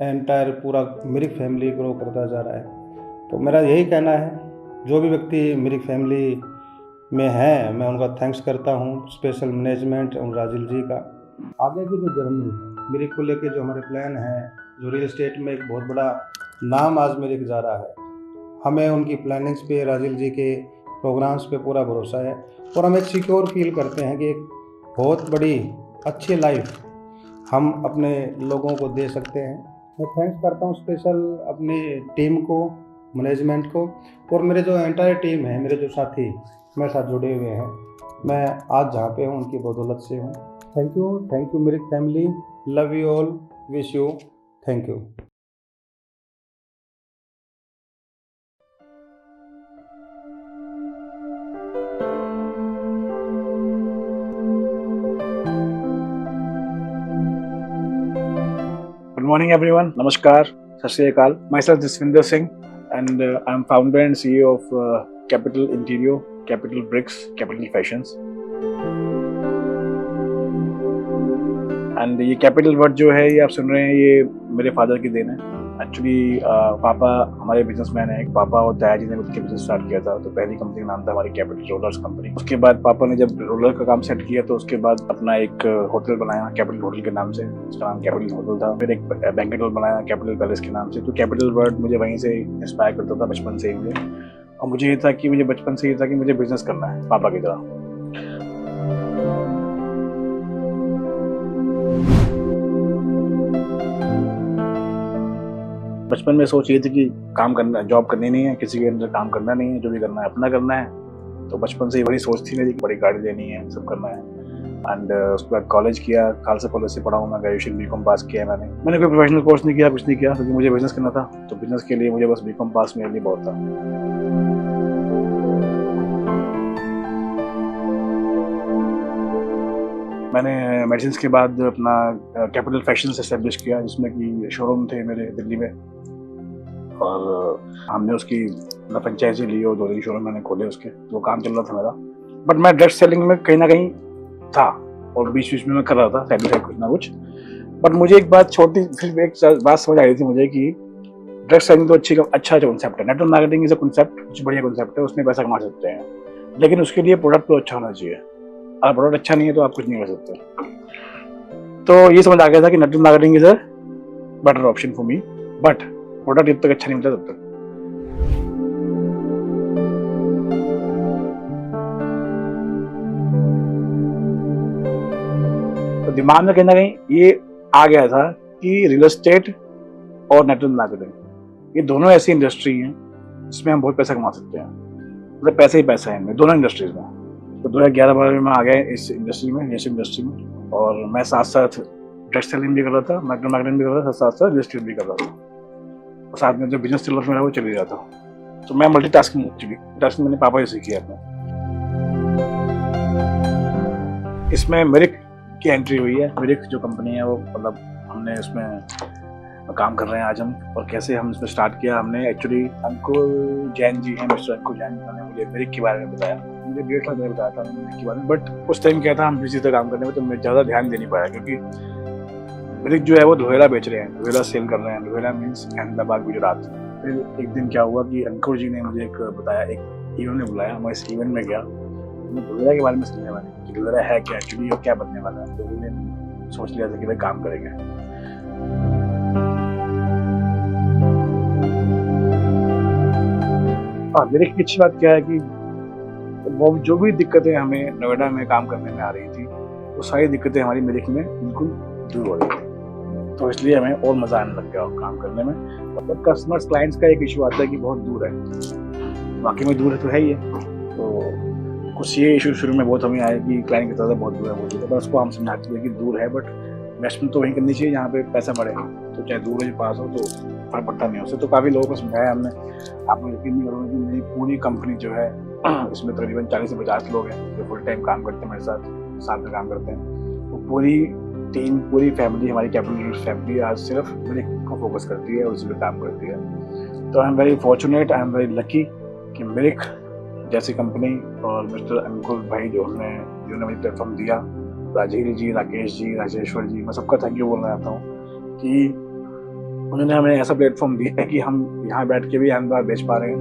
एंटायर पूरा मिरिक फैमिली ग्रो करता जा रहा है। तो मेरा यही कहना है, जो भी व्यक्ति मिरिक फैमिली में है मैं उनका थैंक्स करता हूँ, स्पेशल मैनेजमेंट और राजिल जी का। आगे की जो जर्नी है मिरिक को लेके, जो हमारे प्लान हैं, जो रियल एस्टेट में एक बहुत बड़ा नाम आज मिरिक जा रहा है, हमें उनकी प्लानिंग्स पे, राजिल जी के प्रोग्राम्स पे पूरा भरोसा है और हम एक सिक्योर फील करते हैं कि एक बहुत बड़ी अच्छी लाइफ हम अपने लोगों को दे सकते हैं। मैं थैंक्स करता हूँ स्पेशल अपनी टीम को, मैनेजमेंट को और मेरे जो एंटायर टीम है, मेरे जो साथी मेरे साथ जुड़े हुए हैं। मैं आज जहाँ पे हूँ उनकी बदौलत से हूँ। Thank you Mirik family, love you all, wish you, thank you. Good morning everyone, Namaskar, Sat Shri Akal. Myself Jaswinder Singh and I am founder and CEO of Capital Interior, Capital Bricks, Capital Fashions. And ये कैपिटल वर्ड जो है ये आप सुन रहे हैं, ये मेरे फादर की देन है। एक्चुअली पापा हमारे बिजनेसमैन हैं। पापा और ताया जी ने मिलकर बिजनेस स्टार्ट किया था, तो पहली कंपनी का नाम था हमारी कैपिटल रोलर्स कंपनी। उसके बाद पापा ने जब रोलर का काम सेट किया तो उसके बाद अपना एक होटल बनाया कैपिटल होटल के नाम से, उसका नाम कैपिटल होटल था। फिर एक बैंकेट हॉल बनाया कैपिटल पैलेस के नाम से। तो कैपिटल वर्ड मुझे वहीं से इंस्पायर करता था बचपन से ही मुझे, और मुझे ये था कि मुझे बचपन से ये था कि मुझे बिजनेस करना है पापा की तरह। बचपन में सोच ये थी कि काम करना, जॉब करनी नहीं है, किसी के अंदर काम करना नहीं है, जो भी करना है अपना करना है। तो बचपन से ही बड़ी सोच थी मेरी कि बड़ी गाड़ी लेनी है, सब करना है। एंड उसके बाद कॉलेज किया, खालसा कॉलेज से पढ़ा हूँ मैं, ग्रेजुएशन बीकॉम पास किया है मैंने कोई प्रोफेशनल कोर्स नहीं किया, कुछ नहीं किया, क्योंकि मुझे बिजनेस करना था। तो बिजनेस के लिए मुझे बस बीकॉम पास मेरे लिए बहुत था। मैंने मेडिसिन के बाद अपना कैपिटल फैशन एस्टेब्लिश किया, जिसमें कि शोरूम थे मेरे दिल्ली में, और हमने उसकी फ्रेंचाइजी ली और 2 शोरूम मैंने खोले उसके। वो काम चल रहा था मेरा, बट मैं ड्रेस सेलिंग में कहीं ना कहीं था और बीच बीच में मैं कर रहा था साइड बाय साइड कुछ ना कुछ। बट मुझे एक बात फिर एक बात समझ आ रही थी मुझे कि ड्रेस सेलिंग तो अच्छा कॉन्सेप्ट है, network marketing is a concept, कुछ बढ़िया कॉन्सेप्ट है, उसमें पैसा कमा सकते हैं, लेकिन उसके लिए प्रोडक्ट तो अच्छा होना चाहिए। अगर प्रोडक्ट अच्छा नहीं है तो आप कुछ नहीं कर सकते। तो ये समझ आ गया था कि network marketing is a better option for me, but product जब तक अच्छा नहीं मिलता तब तक। तो दिमाग में कहीं ना कहीं ये आ गया था कि रियल एस्टेट और नेटवर्क मार्केटिंग ये दोनों ऐसी इंडस्ट्री हैं जिसमें हम बहुत पैसा कमा सकते हैं, मतलब पैसा ही पैसा है इनमें, दोनों इंडस्ट्रीज में। तो 2011-12 में आ गए इस इंडस्ट्री में, रियल इंडस्ट्री में, और मैं साथ साथ ड्रेस सेलिंग भी कर रहा था, नेटवर्क मार्केटिंग भी कर रहा था, साथ साथ रियल एस्टेट भी कर रहा था, और साथ में जो बिजनेस चल रहा था वो चल ही रहा था। तो मैं मल्टीटास्किंग मैंने पापा से सीखी है अपने। इसमें मिरिक की एंट्री हुई है। मिरिक जो कंपनी है वो मतलब हमने इसमें काम कर रहे हैं आज हम, और कैसे हम इसमें स्टार्ट किया हमने। एक्चुअली अंकुल जैन जी हैं, मिस्टर अंकुल जैन, उन्होंने मुझे मिरिक के बारे में बताया, मुझे 1.5 साल पहले बताया था मिरिक के बारे में। बट उस टाइम क्या था, हम बिजी थे काम करने में, तो मैं ज़्यादा ध्यान दे नहीं पाया, क्योंकि मिरिक जो है वो धोएला बेच रहे हैं, धोएला सेल कर रहे हैं। धोएला मीन्स अहमदाबाद गुजरात। फिर एक दिन क्या हुआ कि अंकुर जी ने मुझे एक बताया, एक इवेंट में बुलाया, मैं इस इवेंट में गया, धोएला के बारे में समझा मैंने कि धोएला है क्या एक्चुअली और क्या बनने वाला है। तो मैंने सोच लिया था कि भाई काम करेंगे। हाँ, मिरिक की अच्छी बात क्या है कि वो जो भी दिक्कतें हमें नोएडा में काम करने में आ रही थी, वो सारी दिक्कतें हमारी मिरिक में बिल्कुल दूर हो गई। तो इसलिए हमें और मजा आने लग गया काम करने में। और कस्टमर्स क्लाइंट्स का एक इशू आता है कि बहुत दूर है, वाकई में दूर है तो है ही है। तो कुछ ये इशू शुरू में बहुत हमें आए कि क्लाइंट कहता था बहुत दूर है बहुत दूर है, पर उसको हम समझाते हैं कि दूर है बट इन्वेस्टमेंट तो वहीं करनी चाहिए जहाँ पे पैसा बढ़े, तो चाहे दूर हो या पास हो तो फर्क पड़ता नहीं उससे। तो काफ़ी लोगों को समझाया हमने। आप लोग यकीन नहीं करोगे कि मेरी पूरी कंपनी जो है इसमें तकरीबन 40 से 50 लोग हैं जो फुल टाइम काम करते हैं मेरे साथ में काम करते हैं। तो पूरी टीम, पूरी फैमिली, हमारी कैपिटल फैमिली आज सिर्फ मिरिक को फोकस करती है और उसी पर काम करती है। तो I am very fortunate, I am very lucky कि मिरिक जैसी कंपनी और मिस्टर अंकुर भाई जिन्होंने मुझे प्लेटफॉर्म दिया, राजीव जी, राकेश जी, राजेश्वर जी, मैं सबका थैंक यू बोलना चाहता हूँ कि उन्होंने हमें ऐसा प्लेटफॉर्म दिया है कि हम यहाँ बैठ के भी अहमदाबाद बेच पा रहे हैं।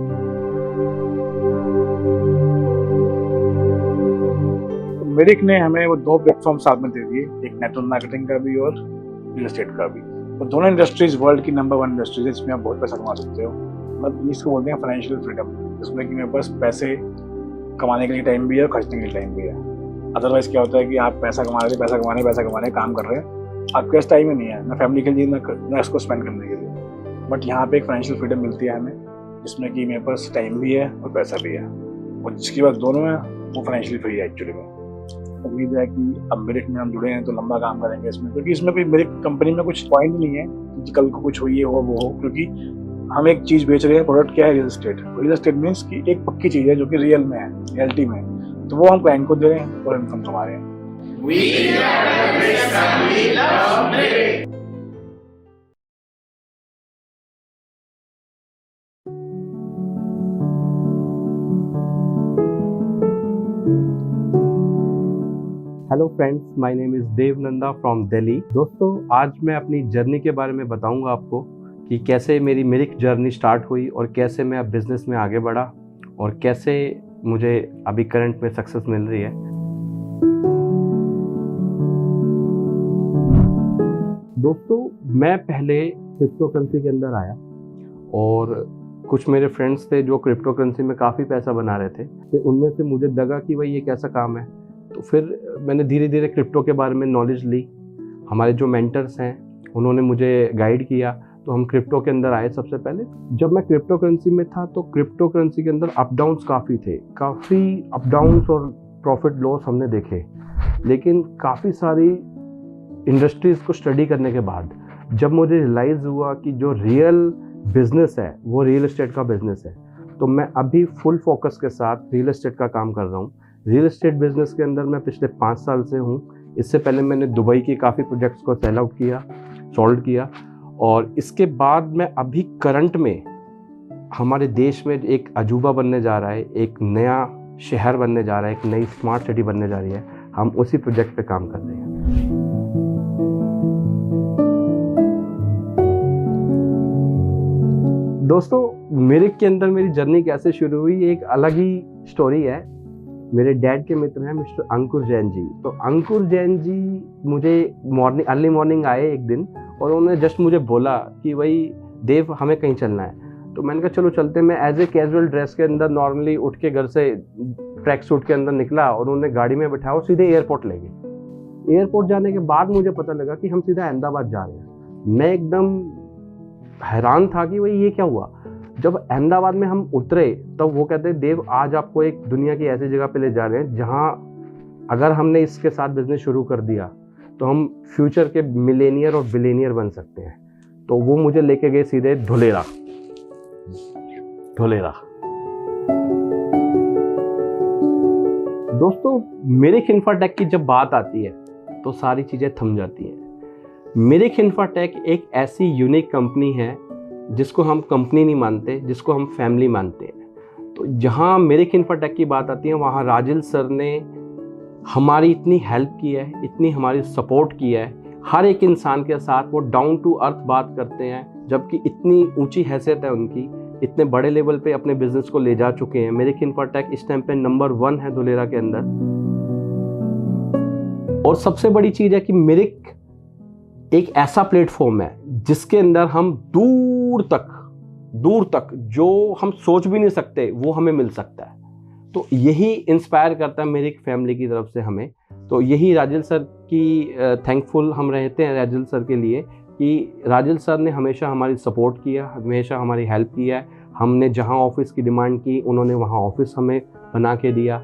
मिरिक ने हमें वो 2 प्लेटफॉर्म साथ में दे दिए, एक नेटवर्क मार्केटिंग का भी और रियल एस्टेट का भी। और दोनों इंडस्ट्रीज वर्ल्ड की नंबर 1 इंडस्ट्रीज है, इसमें आप बहुत पैसा कमा सकते हो। मतलब इसको बोलते हैं फाइनेंशियल फ्रीडम, जिसमें कि मेरे पास पैसे कमाने के लिए टाइम भी है और खर्चने के लिए टाइम भी है। अदरवाइज क्या होता है कि आप पैसा कमा रहे, पैसा कमाने काम कर रहे हैं, आपके पास टाइम ही नहीं है ना फैमिली के लिए ना इसको स्पेंड करने के लिए। बट यहाँ पे एक फाइनेंशियल फ्रीडम मिलती है हमें, जिसमें कि मेरे पास टाइम भी है और पैसा भी है, और जिसके पास दोनों है वो फाइनेंशियली फ्री है एक्चुअली में। उम्मीद है कि अब मिरिक में हम जुड़े हैं तो लंबा काम करेंगे इसमें, क्योंकि इसमें कोई मिरिक कंपनी में कुछ पॉइंट नहीं है कि कल को कुछ हो ये हो वो हो, क्योंकि हम एक चीज़ बेच रहे हैं। प्रोडक्ट क्या है? Real estate. Real estate means कि एक पक्की चीज़ है जो कि रियल में है, रियलिटी में है, तो वो हम क्लाइंट को दे रहे हैं और इनकम कमा रहे हैं। Hello friends, my name is Dev Nanda from Delhi. दोस्तों, आज मैं अपनी जर्नी के बारे में बताऊंगा आपको कि कैसे मेरी मिरिक जर्नी स्टार्ट हुई और कैसे मैं अब बिज़नेस में आगे बढ़ा और कैसे मुझे अभी करंट में सक्सेस मिल रही है। दोस्तों, मैं पहले क्रिप्टो करेंसी के अंदर आया और कुछ मेरे फ्रेंड्स थे जो क्रिप्टो करेंसी में काफ़ी पैसा बना रहे थे। फिर उनमें से मुझे लगा कि भाई ये कैसा काम है, तो फिर मैंने धीरे धीरे क्रिप्टो के बारे में नॉलेज ली। हमारे जो मेंटर्स हैं उन्होंने मुझे गाइड किया, तो हम क्रिप्टो के अंदर आए। सबसे पहले जब मैं क्रिप्टो करेंसी में था तो क्रिप्टो करेंसी के अंदर अप डाउन्स काफ़ी थे, काफ़ी अप डाउन्स और प्रॉफिट लॉस हमने देखे। लेकिन काफ़ी सारी इंडस्ट्रीज़ को स्टडी करने के बाद जब मुझे रियलाइज़ हुआ कि जो रियल बिज़नेस है वो रियल एस्टेट का बिज़नेस है, तो मैं अभी फुल फोकस के साथ रियल एस्टेट का काम कर रहा हूँ। रियल एस्टेट बिज़नेस के अंदर मैं पिछले 5 साल से हूँ। इससे पहले मैंने दुबई की काफ़ी प्रोजेक्ट्स को सेल आउट किया, सोल्ड किया, और इसके बाद मैं अभी करंट में हमारे देश में एक अजूबा बनने जा रहा है, एक नया शहर बनने जा रहा है, एक नई स्मार्ट सिटी बनने जा रही है। हम उसी प्रोजेक्ट पे काम कर रहे हैं। दोस्तों, मिरिक के अंदर मेरी जर्नी कैसे शुरू हुई, एक अलग ही स्टोरी है। मेरे डैड के मित्र हैं मिस्टर अंकुर जैन जी। तो अंकुर जैन जी मुझे अर्ली मॉर्निंग आए एक दिन और उन्होंने जस्ट मुझे बोला कि भाई देव, हमें कहीं चलना है। तो मैंने कहा चलो चलते हैं। मैं एज ए कैजुअल ड्रेस के अंदर नॉर्मली उठ के घर से ट्रैक सूट के अंदर निकला और उन्होंने गाड़ी में बैठाया और सीधे एयरपोर्ट ले गए। एयरपोर्ट जाने के बाद मुझे पता लगा कि हम सीधा अहमदाबाद जा रहे हैं। मैं एकदम हैरान था कि भाई ये क्या हुआ। जब अहमदाबाद में हम उतरे तब वो कहते हैं देव, आज आपको एक दुनिया की ऐसी जगह पे ले जा रहे हैं जहां अगर हमने इसके साथ बिजनेस शुरू कर दिया तो हम फ्यूचर के मिलेनियर और बिलेनियर बन सकते हैं। तो वो मुझे लेके गए सीधे धुलेरा। दोस्तों, मिरिक इन्फाटेक की जब बात आती है तो सारी चीज़ें थम जाती हैं। मिरिक इन्फाटेक एक ऐसी यूनिक कंपनी है जिसको हम कंपनी नहीं मानते, जिसको हम फैमिली मानते हैं। तो जहाँ मिरिक इन्फाटेक की बात आती है वहाँ राजिल सर ने हमारी इतनी हेल्प की है, इतनी हमारी सपोर्ट की है। हर एक इंसान के साथ वो डाउन टू अर्थ बात करते हैं, जबकि इतनी ऊंची हैसियत है उनकी, इतने बड़े लेवल पे अपने बिजनेस को ले जा चुके हैं। मिरिक इन्फाटेक इस टाइम पे नंबर 1 है धुलेरा के अंदर। और सबसे बड़ी चीज़ है कि मिरिक एक ऐसा प्लेटफॉर्म है जिसके अंदर हम दूर तक जो हम सोच भी नहीं सकते वो हमें मिल सकता है। तो यही इंस्पायर करता है मेरी फैमिली की तरफ से हमें। तो यही राजिल सर की थैंकफुल हम रहते हैं राजिल सर के लिए कि राजिल सर ने हमेशा हमारी सपोर्ट किया, हमेशा हमारी हेल्प किया है, हमने जहाँ ऑफिस की डिमांड की उन्होंने वहाँ ऑफिस हमें बना के दिया।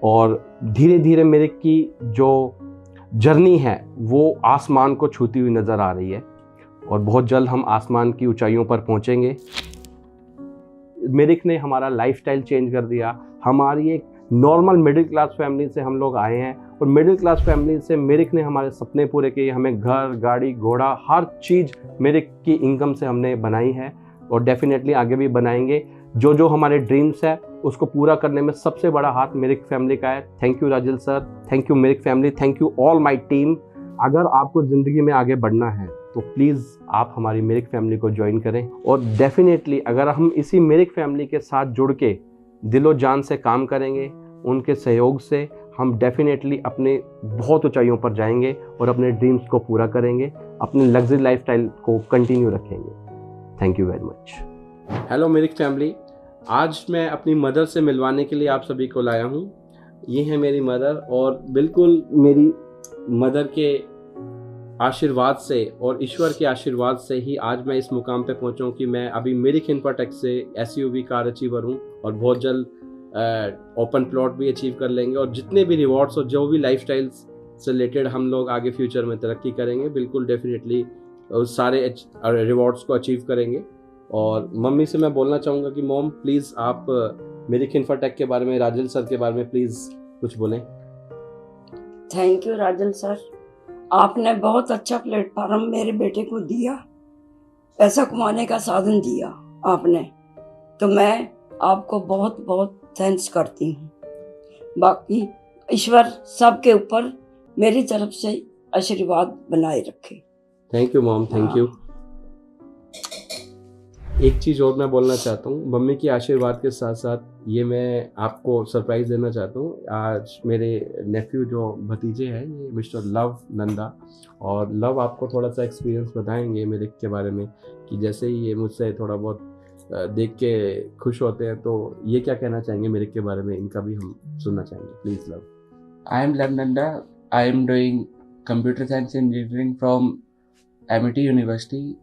और धीरे धीरे मिरिक की जो जर्नी है वो आसमान को छूती हुई नज़र आ रही है और बहुत जल्द हम आसमान की ऊंचाइयों पर पहुंचेंगे। मिरिक ने हमारा लाइफस्टाइल चेंज कर दिया। हमारी एक नॉर्मल मिडिल क्लास फैमिली से हम लोग आए हैं और मिडिल क्लास फैमिली से मिरिक ने हमारे सपने पूरे किए। हमें घर, गाड़ी, घोड़ा, हर चीज़ मिरिक की इनकम से हमने बनाई है और डेफिनेटली आगे भी बनाएंगे। जो जो हमारे ड्रीम्स है उसको पूरा करने में सबसे बड़ा हाथ मिरिक फैमिली का है। Thank you Rajil sir, thank you Mirik family, thank you all my team. अगर आपको ज़िंदगी में आगे बढ़ना है तो प्लीज़ आप हमारी मिरिक फैमिली को ज्वाइन करें और डेफिनेटली अगर हम इसी मिरिक फैमिली के साथ जुड़ के दिलो जान से काम करेंगे, उनके सहयोग से हम डेफिनेटली अपने बहुत ऊंचाइयों पर जाएंगे और अपने ड्रीम्स को पूरा करेंगे, अपने लग्जरी लाइफस्टाइल को कंटिन्यू रखेंगे। Thank you very much. Hello Mirik family, आज मैं अपनी मदर से मिलवाने के लिए आप सभी को लाया हूँ। ये है मेरी मदर और बिल्कुल मेरी मदर के आशीर्वाद से और ईश्वर के आशीर्वाद से ही आज मैं इस मुकाम पे पहुंचा हूं कि मैं अभी मिरिक इन्फोटेक से SUV कार अचीवर हूं और बहुत जल्द ओपन प्लॉट भी अचीव कर लेंगे और जितने भी रिवॉर्ड्स और जो भी लाइफस्टाइल से रिलेटेड हम लोग आगे फ्यूचर में तरक्की करेंगे, बिल्कुल डेफिनेटली उस सारे रिवॉर्ड्स को अचीव करेंगे। और मम्मी से मैं बोलना चाहूँगा कि मॉम प्लीज़ आप मिरिक इन्फोटेक के बारे में, राजिल सर के बारे में प्लीज़ कुछ बोलें। थैंक यू राजन सर, आपने बहुत अच्छा प्लेटफॉर्म मेरे बेटे को दिया, पैसा कमाने का साधन दिया आपने, तो मैं आपको बहुत बहुत थैंक्स करती हूँ। बाकी ईश्वर सबके ऊपर मेरी तरफ से आशीर्वाद बनाए रखे। Thank you mom, thank you. एक चीज़ और मैं बोलना चाहता हूँ, मम्मी के आशीर्वाद के साथ साथ ये मैं आपको सरप्राइज़ देना चाहता हूँ। आज मेरे नेफ्यू जो भतीजे हैं ये मिस्टर लव नंदा, और लव आपको थोड़ा सा एक्सपीरियंस बताएंगे मिरिक के बारे में कि जैसे ही ये मुझसे थोड़ा बहुत देख के खुश होते हैं तो ये क्या कहना चाहेंगे मिरिक के बारे में, इनका भी हम सुनना चाहेंगे। Please love. I am love Nanda, I am doing computer science engineering from MIT university.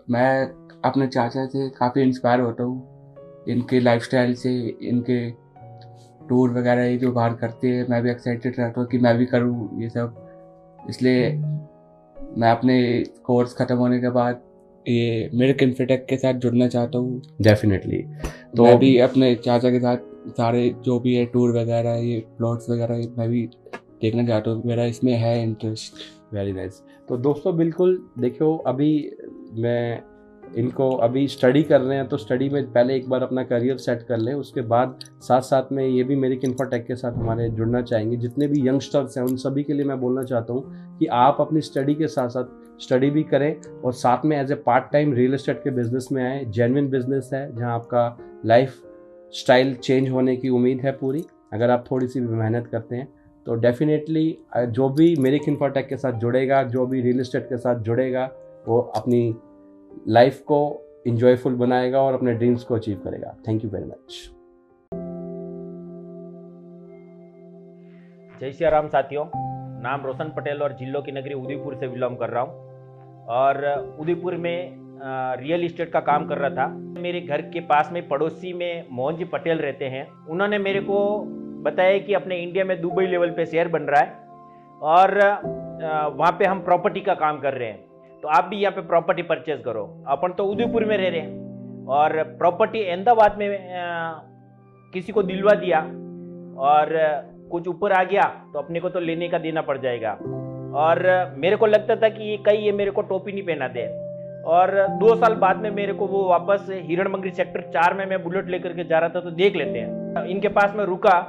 मैं अपने चाचा से काफ़ी इंस्पायर होता हूँ, इनके लाइफस्टाइल से, इनके टूर वगैरह ये जो बाहर करते हैं, मैं भी एक्साइटेड रहता हूँ कि मैं भी करूँ ये सब। इसलिए मैं अपने कोर्स ख़त्म होने के बाद ये मिरिक इन्फोटेक के साथ जुड़ना चाहता हूँ। डेफिनेटली तो मैं भी अपने चाचा के साथ सारे जो भी है टूर वगैरह, ये प्लॉट्स वगैरह मैं भी देखना चाहता हूँ, मेरा इसमें है इंटरेस्ट। Very nice. तो दोस्तों बिल्कुल देखो, अभी मैं इनको अभी स्टडी कर रहे हैं तो स्टडी में पहले एक बार अपना करियर सेट कर लें, उसके बाद साथ साथ में ये भी मिरिक इन्फोटेक के साथ हमारे जुड़ना चाहेंगे। जितने भी यंगस्टर्स हैं उन सभी के लिए मैं बोलना चाहता हूँ कि आप अपनी स्टडी के साथ साथ स्टडी भी करें और साथ में as a part time real estate के बिजनेस में आए। जेन्युइन बिजनेस है जहाँ आपका लाइफ स्टाइल चेंज होने की उम्मीद है पूरी, अगर आप थोड़ी सी भी मेहनत करते हैं तो डेफिनेटली जो भी मिरिक इन्फोटेक के साथ जुड़ेगा, जो भी रियल एस्टेट के साथ जुड़ेगा, वो अपनी लाइफ को इंजॉयफुल बनाएगा और अपने ड्रीम्स को अचीव करेगा। Thank you very much. जय श्री राम साथियों, नाम रोशन पटेल और जिलों की नगरी उदयपुर से बिलोंग कर रहा हूँ और उदयपुर में रियल एस्टेट का काम कर रहा था। मेरे घर के पास में पड़ोसी में मोहन जी पटेल रहते हैं, उन्होंने मेरे को बताया कि अपने इंडिया में दुबई लेवल पे शेयर बन रहा है और वहाँ पे हम प्रॉपर्टी का काम कर रहे हैं, तो आप भी यहाँ पे प्रॉपर्टी परचेज करो। अपन तो उदयपुर में रह रहे हैं और प्रॉपर्टी अहमदाबाद में किसी को दिलवा दिया और कुछ ऊपर आ गया तो अपने को तो लेने का देना पड़ जाएगा। और मेरे को लगता था कि ये कहीं ये मेरे को टोपी नहीं पहना दे, और 2 साल बाद में मेरे को वो वापस हिरणमंगरी सेक्टर 4 में मैं बुलेट लेकर के जा रहा था तो देख लेते हैं। इनके पास में रुका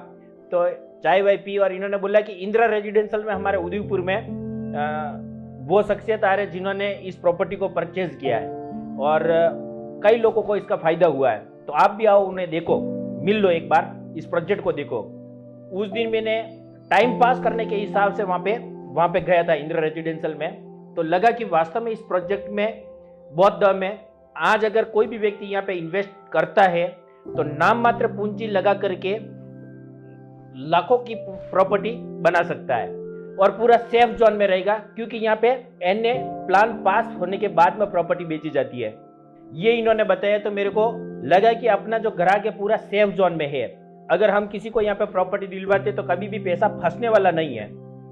तो चाय वाय पी और इन्होंने बोला कि इंदिरा रेजिडेंशियल में हमारे उदयपुर में वो शख्सियत आ रहे जिन्होंने इस प्रॉपर्टी को परचेज किया है और कई लोगों को इसका फायदा हुआ है, तो आप भी आओ, उन्हें देखो, मिल लो एक बार, इस प्रोजेक्ट को देखो। उस दिन मैंने टाइम पास करने के हिसाब से वहाँ पे गया था इंदिरा रेजिडेंशियल में, तो लगा कि वास्तव में इस प्रोजेक्ट में बहुत दम है। आज अगर कोई भी व्यक्ति यहाँ पे इन्वेस्ट करता है तो नाम मात्र पूंजी लगा करके लाखों की प्रॉपर्टी बना सकता है और पूरा सेफ जोन में रहेगा, क्योंकि यहाँ पे NA प्लान पास होने के बाद में प्रॉपर्टी बेची जाती है। ये इन्होंने बताया तो मेरे को लगा कि अपना जो ग्राहक है पूरा सेफ जोन में है। अगर हम किसी को यहाँ पे प्रॉपर्टी दिलवाते तो कभी भी पैसा फंसने वाला नहीं है।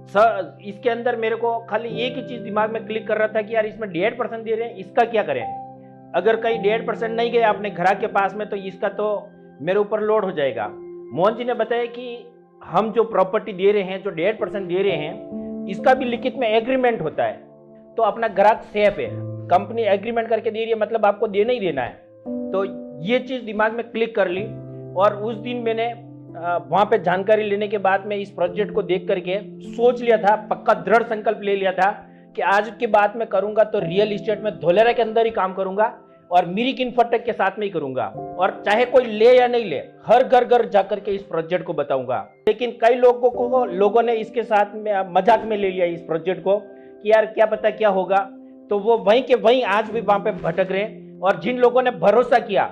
सर इसके अंदर मेरे को खाली एक ही चीज दिमाग में क्लिक कर रहा था कि यार इसमें 1.5% दे रहे हैं, इसका क्या करें। अगर कहीं 1.5% नहीं गया अपने ग्राहक के पास में तो इसका तो मेरे ऊपर लोड हो जाएगा। मोहन जी ने बताया कि हम जो प्रॉपर्टी दे रहे हैं, जो 1.5% दे रहे हैं, इसका भी लिखित में एग्रीमेंट होता है, तो अपना ग्राहक सेफ है। कंपनी एग्रीमेंट करके दे रही है मतलब आपको देना ही देना है। तो ये चीज दिमाग में क्लिक कर ली और उस दिन मैंने वहां पे जानकारी लेने के बाद में इस प्रोजेक्ट को देख करके सोच लिया था, पक्का दृढ़ संकल्प ले लिया था कि आज के बाद में करूंगा तो रियल एस्टेट में धोलेरा के अंदर ही काम करूंगा और मिरिक इंफ्राटेक के साथ में ही करूंगा, और चाहे कोई ले या नहीं ले, हर घर घर जाकर के इस प्रोजेक्ट को बताऊंगा। लेकिन कई लोगों ने इसके साथ में मजाक में ले लिया इस प्रोजेक्ट को कि यार क्या पता क्या होगा, तो वो वहीं के वहीं आज भी वहां पे भटक रहे। और जिन लोगों ने भरोसा किया,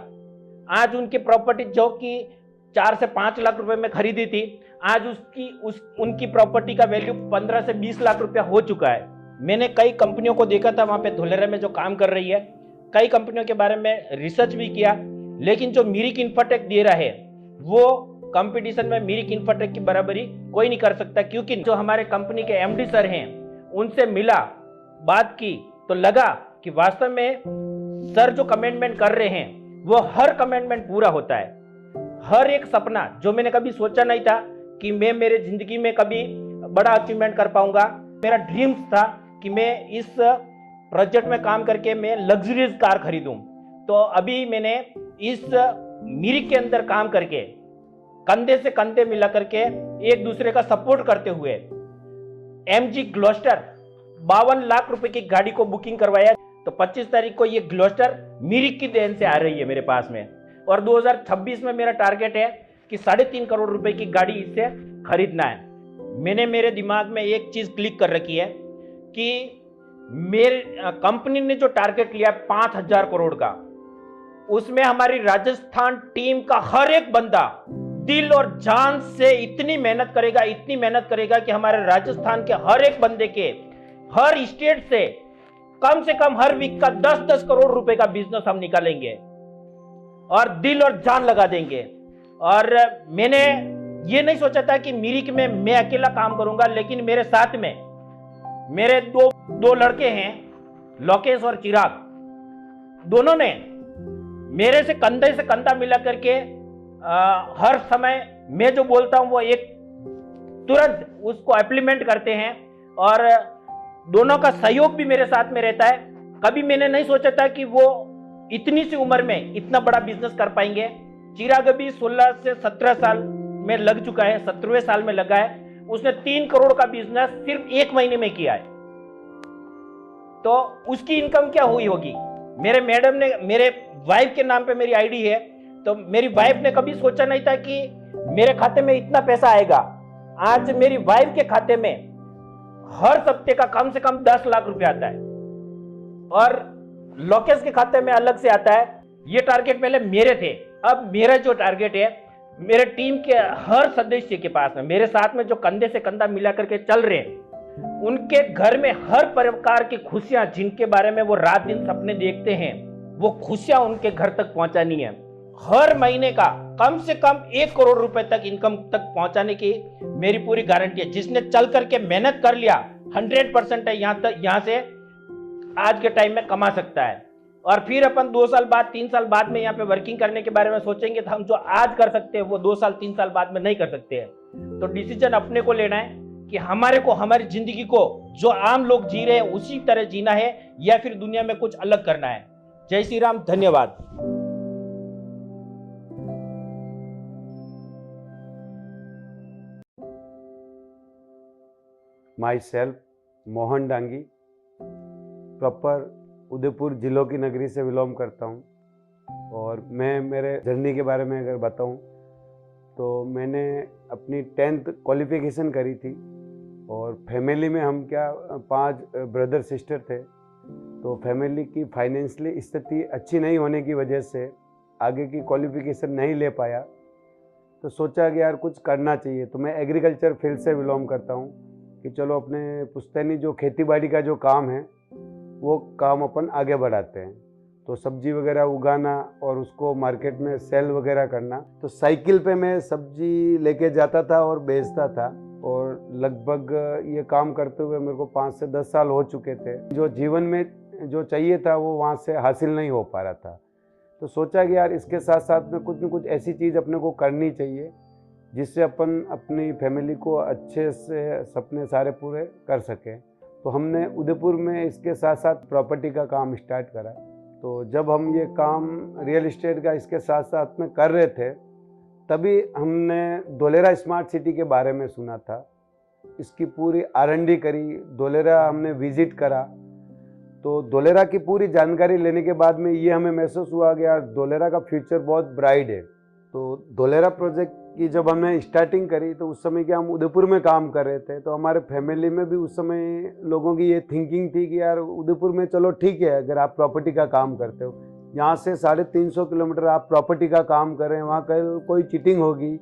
आज उनकी प्रॉपर्टी जो कि 4 से 5 लाख रुपए में खरीदी थी, आज उनकी प्रॉपर्टी का वैल्यू 15 से 20 लाख रुपया हो चुका है। मैंने कई कंपनियों को देखा था वहां पे धोलेरा में जो काम कर रही है, कई कंपनियों के बारे में रिसर्च भी किया, लेकिन जो मिरिक इंफ्राटेक दे रहा है वो कंपटीशन में मिरिक इंफ्राटेक की बराबरी कोई नहीं कर सकता। क्योंकि जो हमारे कंपनी के एमडी सर हैं, उनसे मिला, बात की, तो लगा कि वास्तव में सर जो कमिटमेंट कर रहे हैं वो हर कमिटमेंट पूरा होता है। हर एक सपना जो मैंने कभी सोचा नहीं था कि मैं मेरे जिंदगी में कभी बड़ा अचीवमेंट कर पाऊंगा, मेरा ड्रीम्स था कि मैं इस प्रोजेक्ट में काम करके मैं लग्जरियस कार खरीदूं। तो अभी मैंने इस मिरिक के अंदर काम करके कंधे से कंधे मिला करके एक दूसरे का सपोर्ट करते हुए MG ग्लोस्टर 52 लाख रुपए की गाड़ी को बुकिंग करवाया। तो 25 तारीख को ये ग्लोस्टर मिरिक की देन से आ रही है मेरे पास में, और 2026 में मेरा टारगेट है कि 3.5 करोड़ रुपए की गाड़ी इससे खरीदना है। मैंने मेरे दिमाग में एक चीज क्लिक कर रखी है कि मेरे कंपनी ने जो टारगेट लिया 5,000 करोड़ का, उसमें हमारी राजस्थान टीम का हर एक बंदा दिल और जान से इतनी मेहनत करेगा कि हमारे राजस्थान के हर एक बंदे के हर स्टेट से कम हर वीक का 10-10 करोड़ रुपए का बिजनेस हम निकालेंगे और दिल और जान लगा देंगे। और मैंने ये नहीं सोचा था कि मिरिक में मैं अकेला काम करूंगा, लेकिन मेरे साथ में मेरे दो लड़के हैं, लोकेश और चिराग। दोनों ने मेरे से कंधा मिला करके हर समय मैं जो बोलता हूं वो एक तुरंत उसको इम्प्लीमेंट करते हैं, और दोनों का सहयोग भी मेरे साथ में रहता है। कभी मैंने नहीं सोचा था कि वो इतनी सी उम्र में इतना बड़ा बिजनेस कर पाएंगे। चिराग अभी 16 से 17 साल में लग चुका है, 17वें साल में लगा है। उसने 3 करोड़ का बिजनेस सिर्फ 1 महीने में किया है। तो उसकी इनकम क्या हुई होगी। मेरे मैडम ने, मेरे वाइफ के नाम पे मेरी आईडी है, तो मेरी वाइफ ने कभी सोचा नहीं था कि मेरे खाते में इतना पैसा आएगा। आज मेरी वाइफ के खाते में हर हफ्ते का कम से कम 10 लाख रुपए आता है, और लोकेश के खाते में अलग से आता है। ये टारगेट पहले मेरे थे, अब मेरा जो टारगेट है मेरे टीम के हर सदस्य के पास में, मेरे साथ में जो कंधे से कंधा मिला करके चल रहे हैं, उनके घर में हर प्रकार की खुशियां, जिनके बारे में वो रात दिन सपने देखते हैं, वो खुशियां उनके घर तक पहुंचानी है। हर महीने का कम से कम 1 करोड़ रुपए तक इनकम तक पहुंचाने की मेरी पूरी गारंटी है। जिसने चल करके मेहनत कर लिया 100% है, यहां से आज के टाइम में कमा सकता है। और फिर अपन 2 साल बाद 3 साल बाद में यहाँ पे वर्किंग करने के बारे में सोचेंगे तो हम जो आज कर सकते हैं वो 2 साल 3 साल बाद में नहीं कर सकते हैं। तो डिसीजन अपने को लेना है कि हमारे को हमारी जिंदगी को जो आम लोग जी रहे हैं उसी तरह जीना है, या फिर दुनिया में कुछ अलग करना है। जय श्री राम, धन्यवाद। Myself मोहन डांगी, प्रॉपर उदयपुर जिलों की नगरी से बिलोंग करता हूँ। और मैं मेरे जर्नी के बारे में अगर बताऊँ तो मैंने अपनी 10th क्वालिफिकेशन करी थी, और फैमिली में हम 5 ब्रदर सिस्टर थे। तो फैमिली की फाइनेंशियली स्थिति अच्छी नहीं होने की वजह से आगे की क्वालिफिकेशन नहीं ले पाया। तो सोचा कि यार कुछ करना चाहिए। तो मैं एग्रीकल्चर फील्ड से बिलोंग करता हूँ कि चलो अपने पुश्तैनी जो खेती बाड़ी का जो काम है वो काम अपन आगे बढ़ाते हैं। तो सब्जी वगैरह उगाना और उसको मार्केट में सेल वगैरह करना। तो साइकिल पे मैं सब्जी लेके जाता था और बेचता था, और लगभग ये काम करते हुए मेरे को 5 से 10 साल हो चुके थे। जो जीवन में जो चाहिए था वो वहाँ से हासिल नहीं हो पा रहा था, तो सोचा कि यार इसके साथ साथ में कुछ न कुछ ऐसी चीज़ अपने को करनी चाहिए जिससे अपन अपनी फैमिली को अच्छे से सपने सारे पूरे कर सकें। तो हमने उदयपुर में इसके साथ साथ प्रॉपर्टी का काम स्टार्ट करा। तो जब हम ये काम रियल एस्टेट का इसके साथ साथ में कर रहे थे, तभी हमने धोलेरा स्मार्ट सिटी के बारे में सुना था। इसकी पूरी R&D करी, धोलेरा हमने विजिट करा। तो धोलेरा की पूरी जानकारी लेने के बाद में ये हमें महसूस हुआ कि यार धोलेरा का फ्यूचर बहुत ब्राइट है। तो धोलेरा प्रोजेक्ट की जब हमने स्टार्टिंग करी तो उस समय क्या हम उदयपुर में काम कर रहे थे, तो हमारे फैमिली में भी उस समय लोगों की ये थिंकिंग थी कि यार उदयपुर में चलो ठीक है, अगर आप प्रॉपर्टी का काम करते हो, यहाँ से 350 किलोमीटर आप प्रॉपर्टी का काम कर रहे हैं, वहाँ कल कोई चीटिंग होगी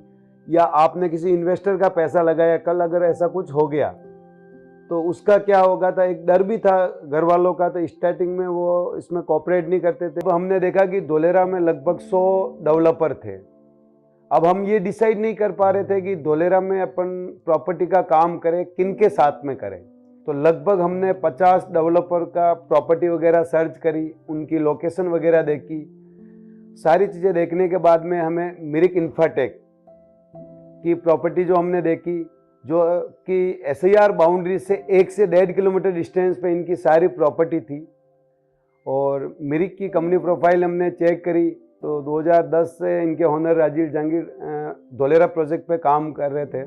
या आपने किसी इन्वेस्टर का पैसा लगाया, कल अगर ऐसा कुछ हो गया तो उसका क्या होगा था, एक डर भी था घर वालों का। तो स्टार्टिंग में वो इसमें कोऑपरेट नहीं करते थे। तो हमने देखा कि धोलेरा में लगभग 100 डेवलपर थे। अब हम ये डिसाइड नहीं कर पा रहे थे कि धोलेरा में अपन प्रॉपर्टी का काम करें, किन के साथ में करें। तो लगभग हमने 50 डेवलपर का प्रॉपर्टी वगैरह सर्च करी, उनकी लोकेशन वगैरह देखी। सारी चीज़ें देखने के बाद में हमें मिरिक इंफ्राटेक की प्रॉपर्टी जो हमने देखी, जो कि SIR बाउंड्री से 1 से 1.5 किलोमीटर डिस्टेंस पे इनकी सारी प्रॉपर्टी थी। और मिरिक की कंपनी प्रोफाइल हमने चेक करी तो 2010 से इनके ओनर राजीव जहांगीर धोलेरा प्रोजेक्ट पे काम कर रहे थे।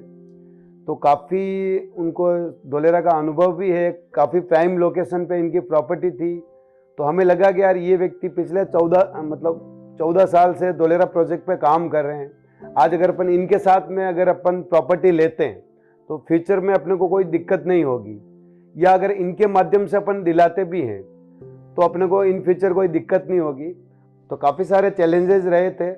तो काफ़ी उनको धोलेरा का अनुभव भी है, काफ़ी प्राइम लोकेशन पे इनकी प्रॉपर्टी थी। तो हमें लगा कि यार ये व्यक्ति पिछले 14 साल से धोलेरा प्रोजेक्ट पे काम कर रहे हैं। आज अगर अपन इनके साथ में अगर अपन प्रॉपर्टी लेते हैं तो फ्यूचर में अपने को कोई दिक्कत नहीं होगी, या अगर इनके माध्यम से अपन दिलाते भी हैं तो अपने को इन फ्यूचर कोई दिक्कत नहीं होगी। तो काफ़ी सारे चैलेंजेस रहे थे।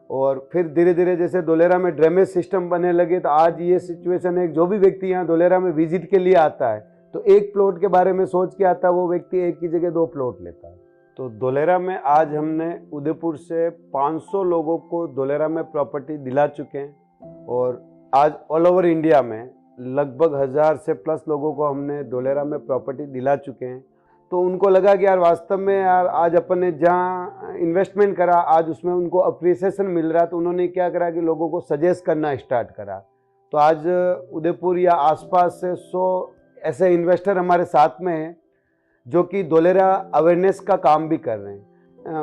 और फिर धीरे धीरे जैसे धोलेरा में ड्रेनेज सिस्टम बनने लगे, तो आज ये सिचुएशन है, जो भी व्यक्ति यहाँ धोलेरा में विजिट के लिए आता है तो एक प्लॉट के बारे में सोच के आता है, वो व्यक्ति एक की जगह 2 प्लॉट लेता है। तो धोलेरा में आज हमने उदयपुर से 500 लोगों को धोलेरा में प्रॉपर्टी दिला चुके हैं, और आज ऑल ओवर इंडिया में लगभग 1000 से प्लस लोगों को हमने धोलेरा में प्रॉपर्टी दिला चुके हैं। तो उनको लगा कि यार वास्तव में यार आज अपन ने जहाँ इन्वेस्टमेंट करा, आज उसमें उनको अप्रिसिएशन मिल रहा है। तो उन्होंने क्या करा कि लोगों को सजेस्ट करना स्टार्ट करा। तो आज उदयपुर या आसपास से 100 ऐसे इन्वेस्टर हमारे साथ में हैं जो कि धोलेरा अवेयरनेस का काम भी कर रहे हैं।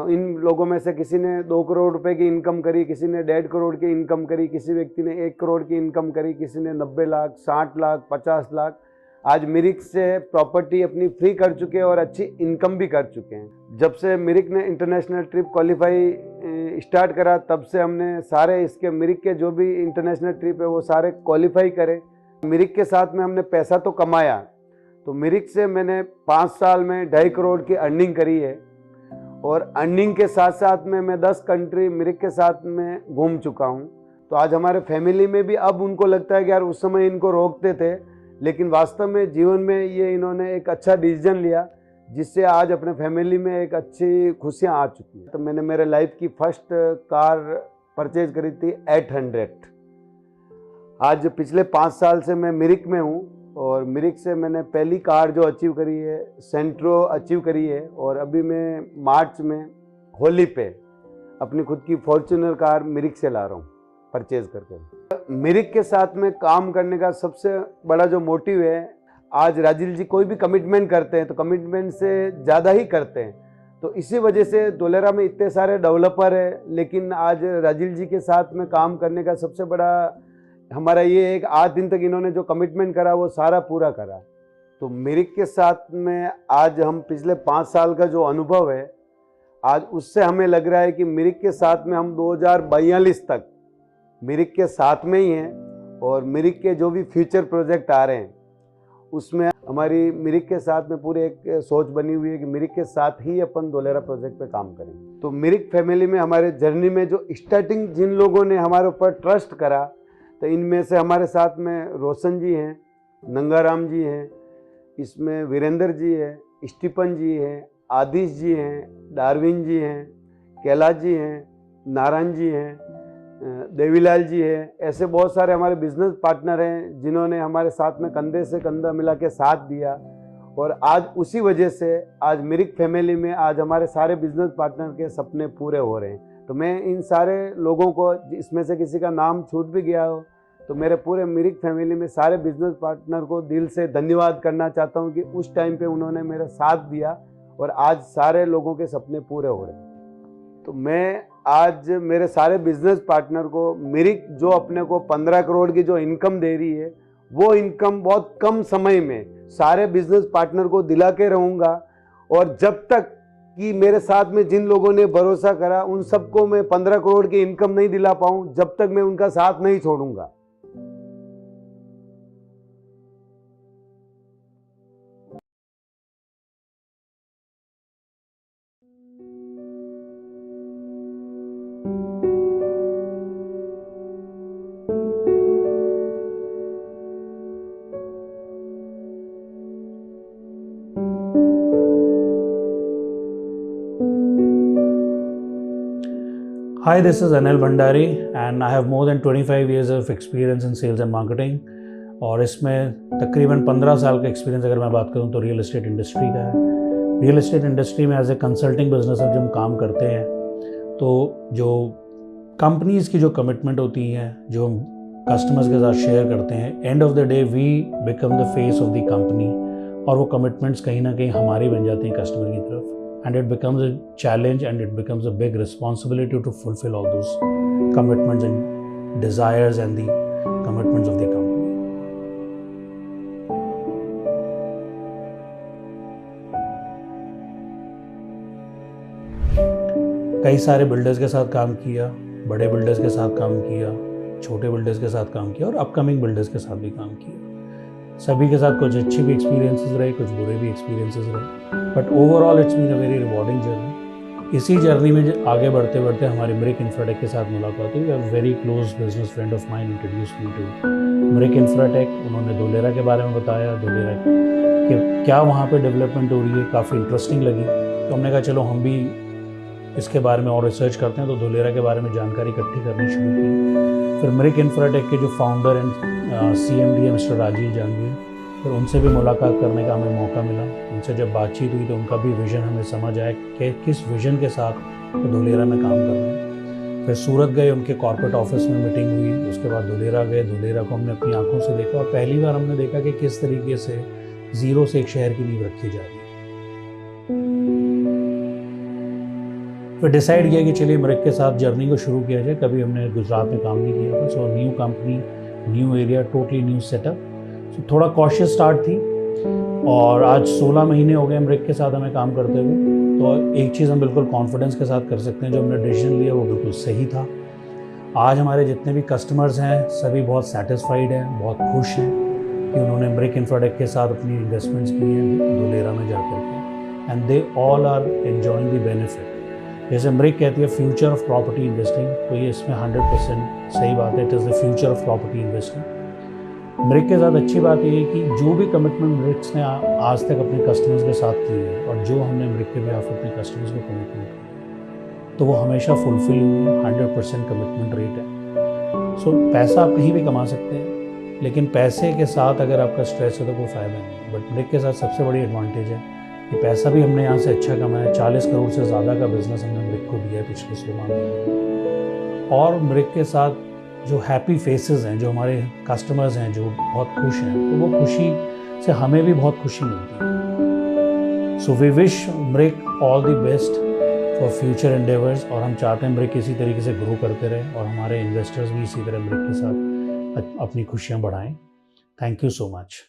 इन लोगों में से किसी ने 2 करोड़ रुपए की इनकम करी, किसी ने 1.5 करोड़ की इनकम करी, किसी व्यक्ति ने 1 करोड़ की इनकम करी, किसी ने 90 लाख, 60 लाख, 50 लाख आज मिरिक से प्रॉपर्टी अपनी फ्री कर चुके हैं और अच्छी इनकम भी कर चुके हैं। जब से मिरिक ने इंटरनेशनल ट्रिप क्वालिफाई स्टार्ट करा, तब से हमने सारे इसके मिरिक के जो भी इंटरनेशनल ट्रिप है वो सारे क्वालिफाई करे। मिरिक के साथ में हमने पैसा तो कमाया, तो मिरिक से मैंने 5 साल में 2.5 करोड़ की अर्निंग करी है। और अर्निंग के साथ साथ में मैं 10 कंट्री मिरिक के साथ में घूम चुका हूँ। तो आज हमारे फैमिली में भी अब उनको लगता है कि यार उस समय इनको रोकते थे, लेकिन वास्तव में जीवन में ये इन्होंने एक अच्छा डिसीजन लिया, जिससे आज अपने फैमिली में एक अच्छी खुशियाँ आ चुकी हैं। तो मैंने मेरे लाइफ की फर्स्ट कार परचेज करी थी 800। आज पिछले 5 साल से मैं मिरिक में हूँ, और मिरिक से मैंने पहली कार जो अचीव करी है सेंट्रो अचीव करी है। और अभी मैं मार्च में होली पे अपनी खुद की फॉर्च्यूनर कार मिरिक से ला रहा हूँ परचेज करके। मिरिक के साथ में काम करने का सबसे बड़ा जो मोटिव है, आज राजीव जी कोई भी कमिटमेंट करते हैं तो कमिटमेंट से ज़्यादा ही करते हैं। तो इसी वजह से धोलेरा में इतने सारे डेवलपर है, लेकिन आज राजीव जी के साथ में काम करने का सबसे बड़ा हमारा ये एक 8 दिन तक इन्होंने जो कमिटमेंट करा वो सारा पूरा करा। तो मिरिक के साथ में आज हम पिछले 5 साल का जो अनुभव है, आज उससे हमें लग रहा है कि मिरिक के साथ में हम 2042 तक मिरिक के साथ में ही हैं। और मिरिक के जो भी फ्यूचर प्रोजेक्ट आ रहे हैं उसमें हमारी मिरिक के साथ में पूरी एक सोच बनी हुई है कि मिरिक के साथ ही अपन धोलेरा प्रोजेक्ट पे काम करेंगे। तो मिरिक फैमिली में हमारे जर्नी में जो स्टार्टिंग जिन लोगों ने हमारे ऊपर ट्रस्ट करा, तो इनमें से हमारे साथ में रोशन जी हैं, नंगाराम जी हैं, इसमें वीरेंद्र जी है, स्टीफन जी हैं, आदिश जी हैं, डार्विन जी हैं, कैलाश जी हैं, नारायण जी हैं, देवीलाल जी हैं। ऐसे बहुत सारे हमारे बिजनेस पार्टनर हैं जिन्होंने हमारे साथ में कंधे से कंधा मिला के साथ दिया, और आज उसी वजह से आज मिरिक फैमिली में आज हमारे सारे बिजनेस पार्टनर के सपने पूरे हो रहे हैं। तो मैं इन सारे लोगों को, इसमें से किसी का नाम छूट भी गया हो तो मेरे पूरे मिरिक फैमिली में सारे बिजनेस पार्टनर को दिल से धन्यवाद करना चाहता हूं कि उस टाइम पे उन्होंने मेरा साथ दिया और आज सारे लोगों के सपने पूरे हो रहे हैं। तो मैं आज मेरे सारे बिजनेस पार्टनर को मिरिक जो अपने को 15 करोड़ की जो इनकम दे रही है, वो इनकम बहुत कम समय में सारे बिजनेस पार्टनर को दिला के रहूँगा, और जब तक कि मेरे साथ में जिन लोगों ने भरोसा करा उन सबको मैं 15 करोड़ की इनकम नहीं दिला पाऊँ, जब तक मैं उनका साथ नहीं छोड़ूंगा। Hi, this is Anil Bhandari and I have more than 25 years of experience in sales and marketing, और इसमें तकरीबन 15 साल का एक्सपीरियंस अगर मैं बात करूं तो रियल एस्टेट इंडस्ट्री का है। रियल एस्टेट इंडस्ट्री में एज ए कंसल्टिंग बिजनेस जब हम काम करते हैं तो जो कंपनीज़ की जो कमिटमेंट होती हैं, जो हम कस्टमर्स के साथ शेयर करते हैं, end of the day we become the face of the company, और वो कमिटमेंट्स कहीं ना कहीं हमारी बन जाती हैं कस्टमर की तरफ, and it becomes a challenge and it becomes a big responsibility to fulfill all those commitments and desires and the commitments of the company. कई सारे बिल्डर्स के साथ काम किया, बड़े बिल्डर्स के साथ काम किया, छोटे बिल्डर्स के साथ काम किया और अपकमिंग बिल्डर्स के साथ भी काम किया। सभी के साथ कुछ अच्छे भी एक्सपीरियंसेस रहे, कुछ बुरे भी एक्सपीरियंसेस रहे, but overall it's been a very rewarding journey. इसी जर्नी में आगे बढ़ते बढ़ते हमारी मिरिक इंफ्राटेक के साथ मुलाकात हुई। A very close business friend of mine introduce me to Mirik Infratech. उन्होंने धोलेरा के बारे में बताया, धोलेरा कि क्या वहाँ पे डेवलपमेंट हो रही है, काफ़ी इंटरेस्टिंग लगी। तो हमने कहा चलो हम भी इसके बारे में और रिसर्च करते हैं, तो धोलेरा के बारे में जानकारी इकट्ठी करनी शुरू की। फिर मिरिक इंफ्राटेक के जो फाउंडर एंड CMD है मिस्टर राजीव जहांगीर, फिर उनसे भी मुलाकात करने का हमें मौका मिला। उनसे जब बातचीत हुई तो उनका भी विज़न हमें समझ आया कि किस विज़न के साथ वो धोलेरा में काम कर रहे हैं। फिर सूरत गए, उनके कॉर्पोरेट ऑफिस में मीटिंग हुई, उसके बाद धोलेरा गए। धोलेरा को हमने अपनी आंखों से देखा और पहली बार हमने देखा कि किस तरीके से ज़ीरो से एक शहर की नींव रखी जा रही है। फिर डिसाइड किया कि चलिए मिरिक के साथ जर्नी को शुरू किया जाए। कभी हमने गुजरात में काम नहीं किया था, so new company, new area, totally new setup, so थोड़ा कॉशियस स्टार्ट थी। और आज 16 महीने हो गए मिरिक के साथ हमें काम करते हुए। तो एक चीज़ हम बिल्कुल कॉन्फिडेंस के साथ कर सकते हैं, जो हमने डिसीजन लिया वो बिल्कुल सही था। आज हमारे जितने भी कस्टमर्स हैं सभी बहुत सेटिस्फाइड हैं, बहुत खुश हैं कि उन्होंने मिरिक इंफ्राटेक के साथ अपनी इन्वेस्टमेंट्स की हैं धोलेरा में जाकर के, and they all are enjoying the benefit. जैसे मिरिक कहती है फ्यूचर ऑफ प्रॉपर्टी इन्वेस्टिंग, तो ये इसमें 100% सही बात है। It is the future of property investing. Mirik के साथ अच्छी बात ये है कि जो भी कमिटमेंट मिरिक्स ने आज तक अपने कस्टमर्स के साथ की है और जो हमने मिरिक के बिहाफ अपने कस्टमर्स को कमिटमेंट की तो वो हमेशा फुलफिल हुई है। 100% कमिटमेंट रेट है। सो पैसा आप कहीं भी कमा सकते हैं, लेकिन पैसे के साथ अगर आपका स्ट्रेस है तो कोई फ़ायदा नहीं। बट मिरिक के साथ सबसे बड़ी एडवांटेज है कि पैसा भी हमने यहाँ से अच्छा कमाया। 40 करोड़ से ज़्यादा का बिजनेस हमने मिरिक को दिया है पिछले 16 महीने। और मिरिक के साथ जो हैप्पी फेसेस हैं, जो हमारे कस्टमर्स हैं जो बहुत खुश हैं, तो वो खुशी से हमें भी बहुत खुशी मिलती है। So we wish Mirik all the best for future endeavours, और हम चाहते हैं मिरिक इसी तरीके से ग्रो करते रहें और हमारे इन्वेस्टर्स भी इसी तरह मिरिक के साथ अपनी खुशियाँ बढ़ाएं। Thank you so much.